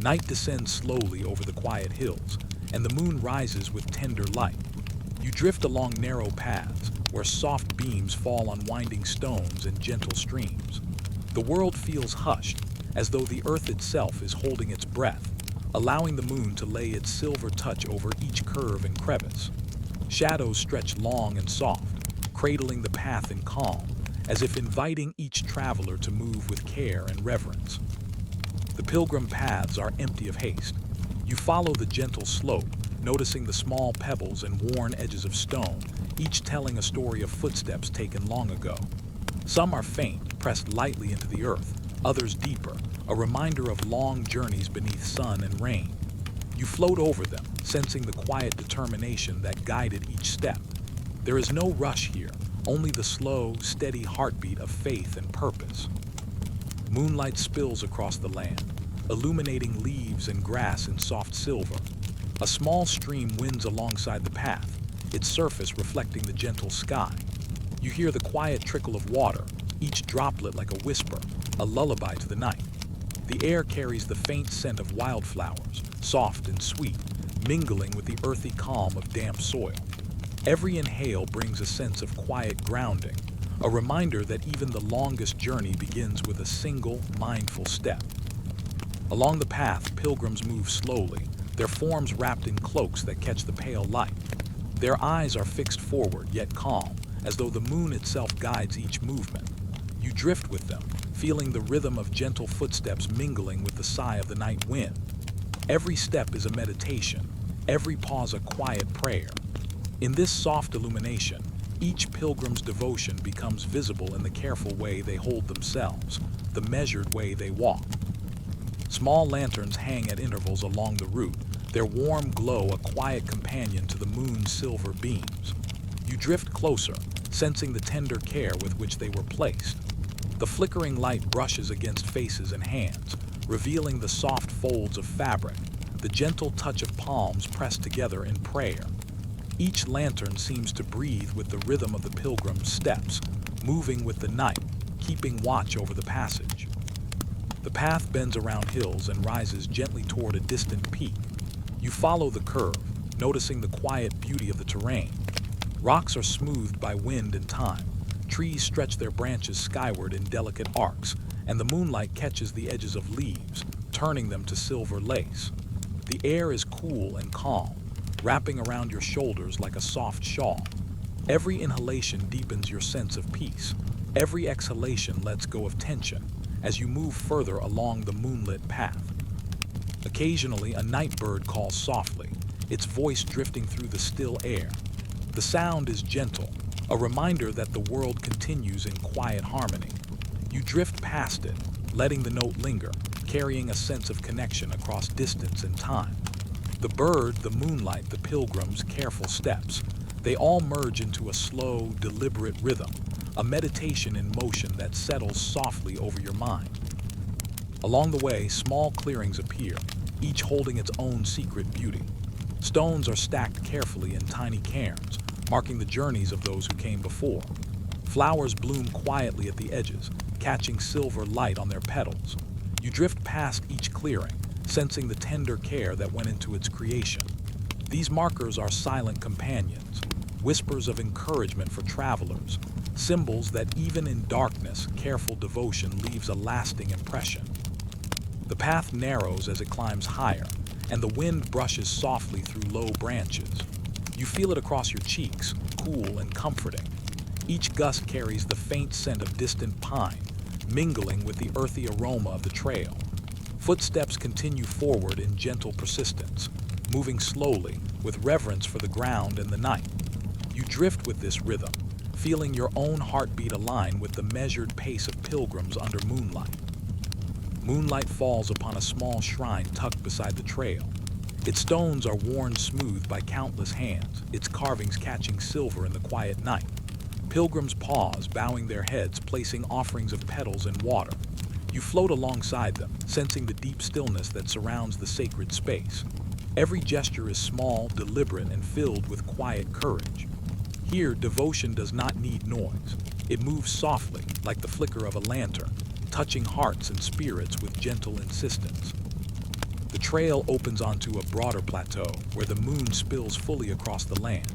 Night descends slowly over the quiet hills, and the moon rises with tender light. You drift along narrow paths, where soft beams fall on winding stones and gentle streams. The world feels hushed, as though the earth itself is holding its breath, allowing the moon to lay its silver touch over each curve and crevice. Shadows stretch long and soft, cradling the path in calm, as if inviting each traveler to move with care and reverence. The pilgrim paths are empty of haste. You follow the gentle slope, noticing the small pebbles and worn edges of stone, each telling a story of footsteps taken long ago. Some are faint, pressed lightly into the earth, others deeper, a reminder of long journeys beneath sun and rain. You float over them, sensing the quiet determination that guided each step. There is no rush here, only the slow, steady heartbeat of faith and purpose. Moonlight spills across the land, illuminating leaves and grass in soft silver. A small stream winds alongside the path, its surface reflecting the gentle sky. You hear the quiet trickle of water, each droplet like a whisper, a lullaby to the night. The air carries the faint scent of wildflowers, soft and sweet, mingling with the earthy calm of damp soil. Every inhale brings a sense of quiet grounding, a reminder that even the longest journey begins with a single, mindful step. Along the path, pilgrims move slowly, their forms wrapped in cloaks that catch the pale light. Their eyes are fixed forward, yet calm, as though the moon itself guides each movement. You drift with them, feeling the rhythm of gentle footsteps mingling with the sigh of the night wind. Every step is a meditation, every pause a quiet prayer. In this soft illumination, each pilgrim's devotion becomes visible in the careful way they hold themselves, the measured way they walk. Small lanterns hang at intervals along the route, their warm glow a quiet companion to the moon's silver beams. You drift closer, sensing the tender care with which they were placed. The flickering light brushes against faces and hands, revealing the soft folds of fabric, the gentle touch of palms pressed together in prayer. Each lantern seems to breathe with the rhythm of the pilgrim's steps, moving with the night, keeping watch over the passage. The path bends around hills and rises gently toward a distant peak. You follow the curve, noticing the quiet beauty of the terrain. Rocks are smoothed by wind and time. Trees stretch their branches skyward in delicate arcs, and the moonlight catches the edges of leaves, turning them to silver lace. The air is cool and calm, wrapping around your shoulders like a soft shawl. Every inhalation deepens your sense of peace. Every exhalation lets go of tension as you move further along the moonlit path. Occasionally, a night bird calls softly, its voice drifting through the still air. The sound is gentle, a reminder that the world continues in quiet harmony. You drift past it, letting the note linger, carrying a sense of connection across distance and time. The bird, the moonlight, the pilgrim's careful steps, they all merge into a slow, deliberate rhythm, a meditation in motion that settles softly over your mind. Along the way, small clearings appear, each holding its own secret beauty. Stones are stacked carefully in tiny cairns, marking the journeys of those who came before. Flowers bloom quietly at the edges, catching silver light on their petals. You drift past each clearing, sensing the tender care that went into its creation. These markers are silent companions, whispers of encouragement for travelers, symbols that even in darkness, careful devotion leaves a lasting impression. The path narrows as it climbs higher, and the wind brushes softly through low branches. You feel it across your cheeks, cool and comforting. Each gust carries the faint scent of distant pine, mingling with the earthy aroma of the trail. Footsteps continue forward in gentle persistence, moving slowly, with reverence for the ground and the night. You drift with this rhythm, feeling your own heartbeat align with the measured pace of pilgrims under moonlight. Moonlight falls upon a small shrine tucked beside the trail. Its stones are worn smooth by countless hands, its carvings catching silver in the quiet night. Pilgrims pause, bowing their heads, placing offerings of petals and water. You float alongside them, sensing the deep stillness that surrounds the sacred space. Every gesture is small, deliberate, and filled with quiet courage. Here, devotion does not need noise. It moves softly, like the flicker of a lantern, touching hearts and spirits with gentle insistence. The trail opens onto a broader plateau where the moon spills fully across the land.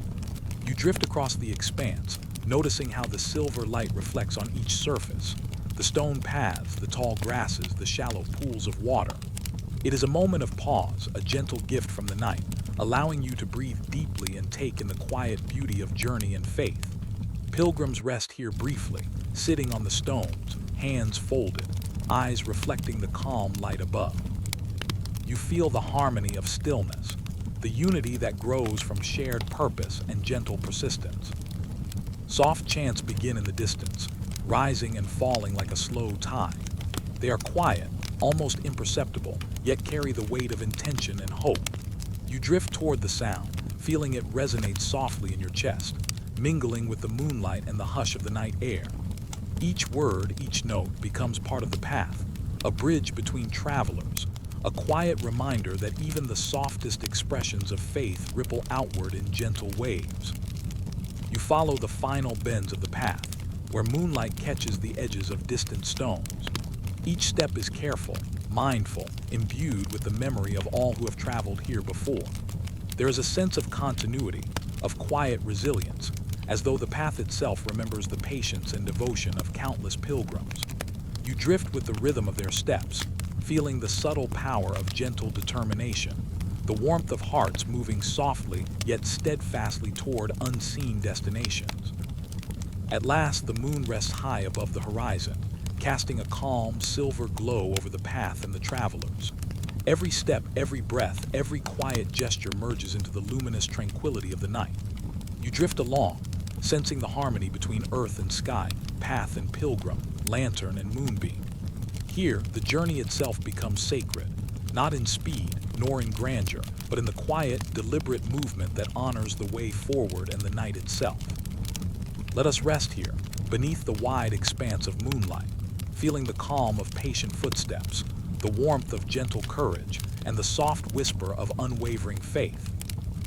You drift across the expanse, noticing how the silver light reflects on each surface, the stone paths, the tall grasses, the shallow pools of water. It is a moment of pause, a gentle gift from the night, allowing you to breathe deeply and take in the quiet beauty of journey and faith. Pilgrims rest here briefly, sitting on the stones, hands folded, eyes reflecting the calm light above. You feel the harmony of stillness, the unity that grows from shared purpose and gentle persistence. Soft chants begin in the distance, rising and falling like a slow tide. They are quiet, almost imperceptible, yet carry the weight of intention and hope. You drift toward the sound, feeling it resonate softly in your chest, mingling with the moonlight and the hush of the night air. Each word, each note becomes part of the path, a bridge between travelers, a quiet reminder that even the softest expressions of faith ripple outward in gentle waves. You follow the final bends of the path, where moonlight catches the edges of distant stones. Each step is careful, mindful, imbued with the memory of all who have traveled here before. There is a sense of continuity, of quiet resilience, as though the path itself remembers the patience and devotion of countless pilgrims. You drift with the rhythm of their steps, feeling the subtle power of gentle determination, the warmth of hearts moving softly yet steadfastly toward unseen destinations. At last, the moon rests high above the horizon, casting a calm, silver glow over the path and the travelers. Every step, every breath, every quiet gesture merges into the luminous tranquility of the night. You drift along, sensing the harmony between earth and sky, path and pilgrim, lantern and moonbeam. Here, the journey itself becomes sacred, not in speed nor in grandeur, but in the quiet, deliberate movement that honors the way forward and the night itself. Let us rest here, beneath the wide expanse of moonlight, feeling the calm of patient footsteps, the warmth of gentle courage, and the soft whisper of unwavering faith.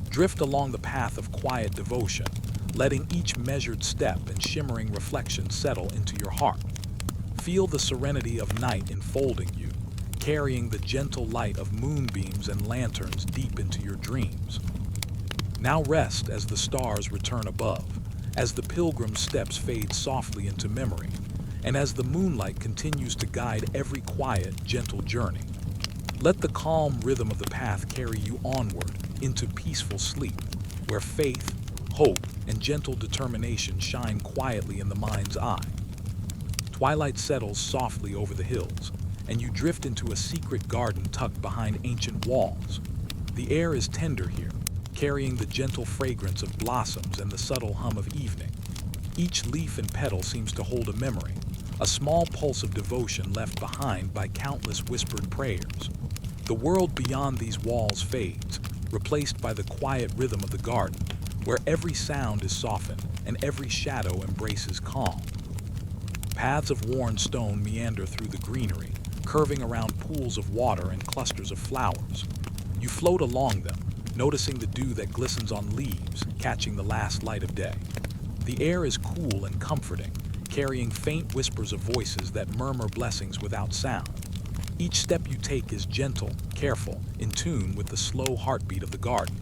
Drift along the path of quiet devotion, letting each measured step and shimmering reflection settle into your heart. Feel the serenity of night enfolding you, carrying the gentle light of moonbeams and lanterns deep into your dreams. Now rest as the stars return above, as the pilgrim's steps fade softly into memory, and as the moonlight continues to guide every quiet, gentle journey. Let the calm rhythm of the path carry you onward into peaceful sleep, where faith, hope, and gentle determination shine quietly in the mind's eye. Twilight settles softly over the hills, and you drift into a secret garden tucked behind ancient walls. The air is tender here, carrying the gentle fragrance of blossoms and the subtle hum of evening. Each leaf and petal seems to hold a memory, a small pulse of devotion left behind by countless whispered prayers. The world beyond these walls fades, replaced by the quiet rhythm of the garden, where every sound is softened and every shadow embraces calm. Paths of worn stone meander through the greenery, curving around pools of water and clusters of flowers. You float along them, noticing the dew that glistens on leaves, catching the last light of day. The air is cool and comforting, carrying faint whispers of voices that murmur blessings without sound. Each step you take is gentle, careful, in tune with the slow heartbeat of the garden.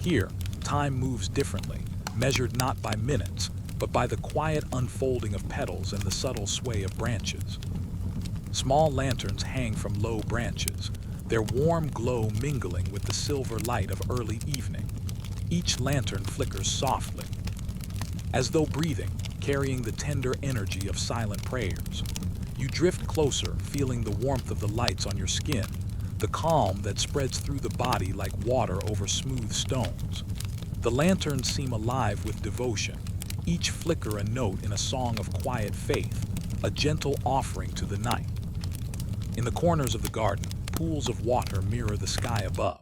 Here, time moves differently, measured not by minutes, but by the quiet unfolding of petals and the subtle sway of branches. Small lanterns hang from low branches, their warm glow mingling with the silver light of early evening. Each lantern flickers softly, as though breathing, carrying the tender energy of silent prayers. You drift closer, feeling the warmth of the lights on your skin, the calm that spreads through the body like water over smooth stones. The lanterns seem alive with devotion, each flicker a note in a song of quiet faith, a gentle offering to the night. In the corners of the garden, pools of water mirror the sky above.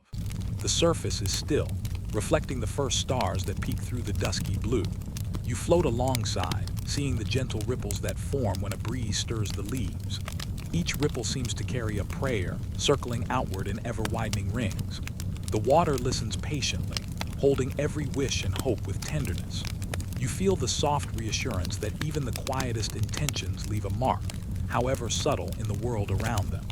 The surface is still, reflecting the first stars that peek through the dusky blue. You float alongside, seeing the gentle ripples that form when a breeze stirs the leaves. Each ripple seems to carry a prayer, circling outward in ever-widening rings. The water listens patiently, holding every wish and hope with tenderness. You feel the soft reassurance that even the quietest intentions leave a mark, however subtle, in the world around them.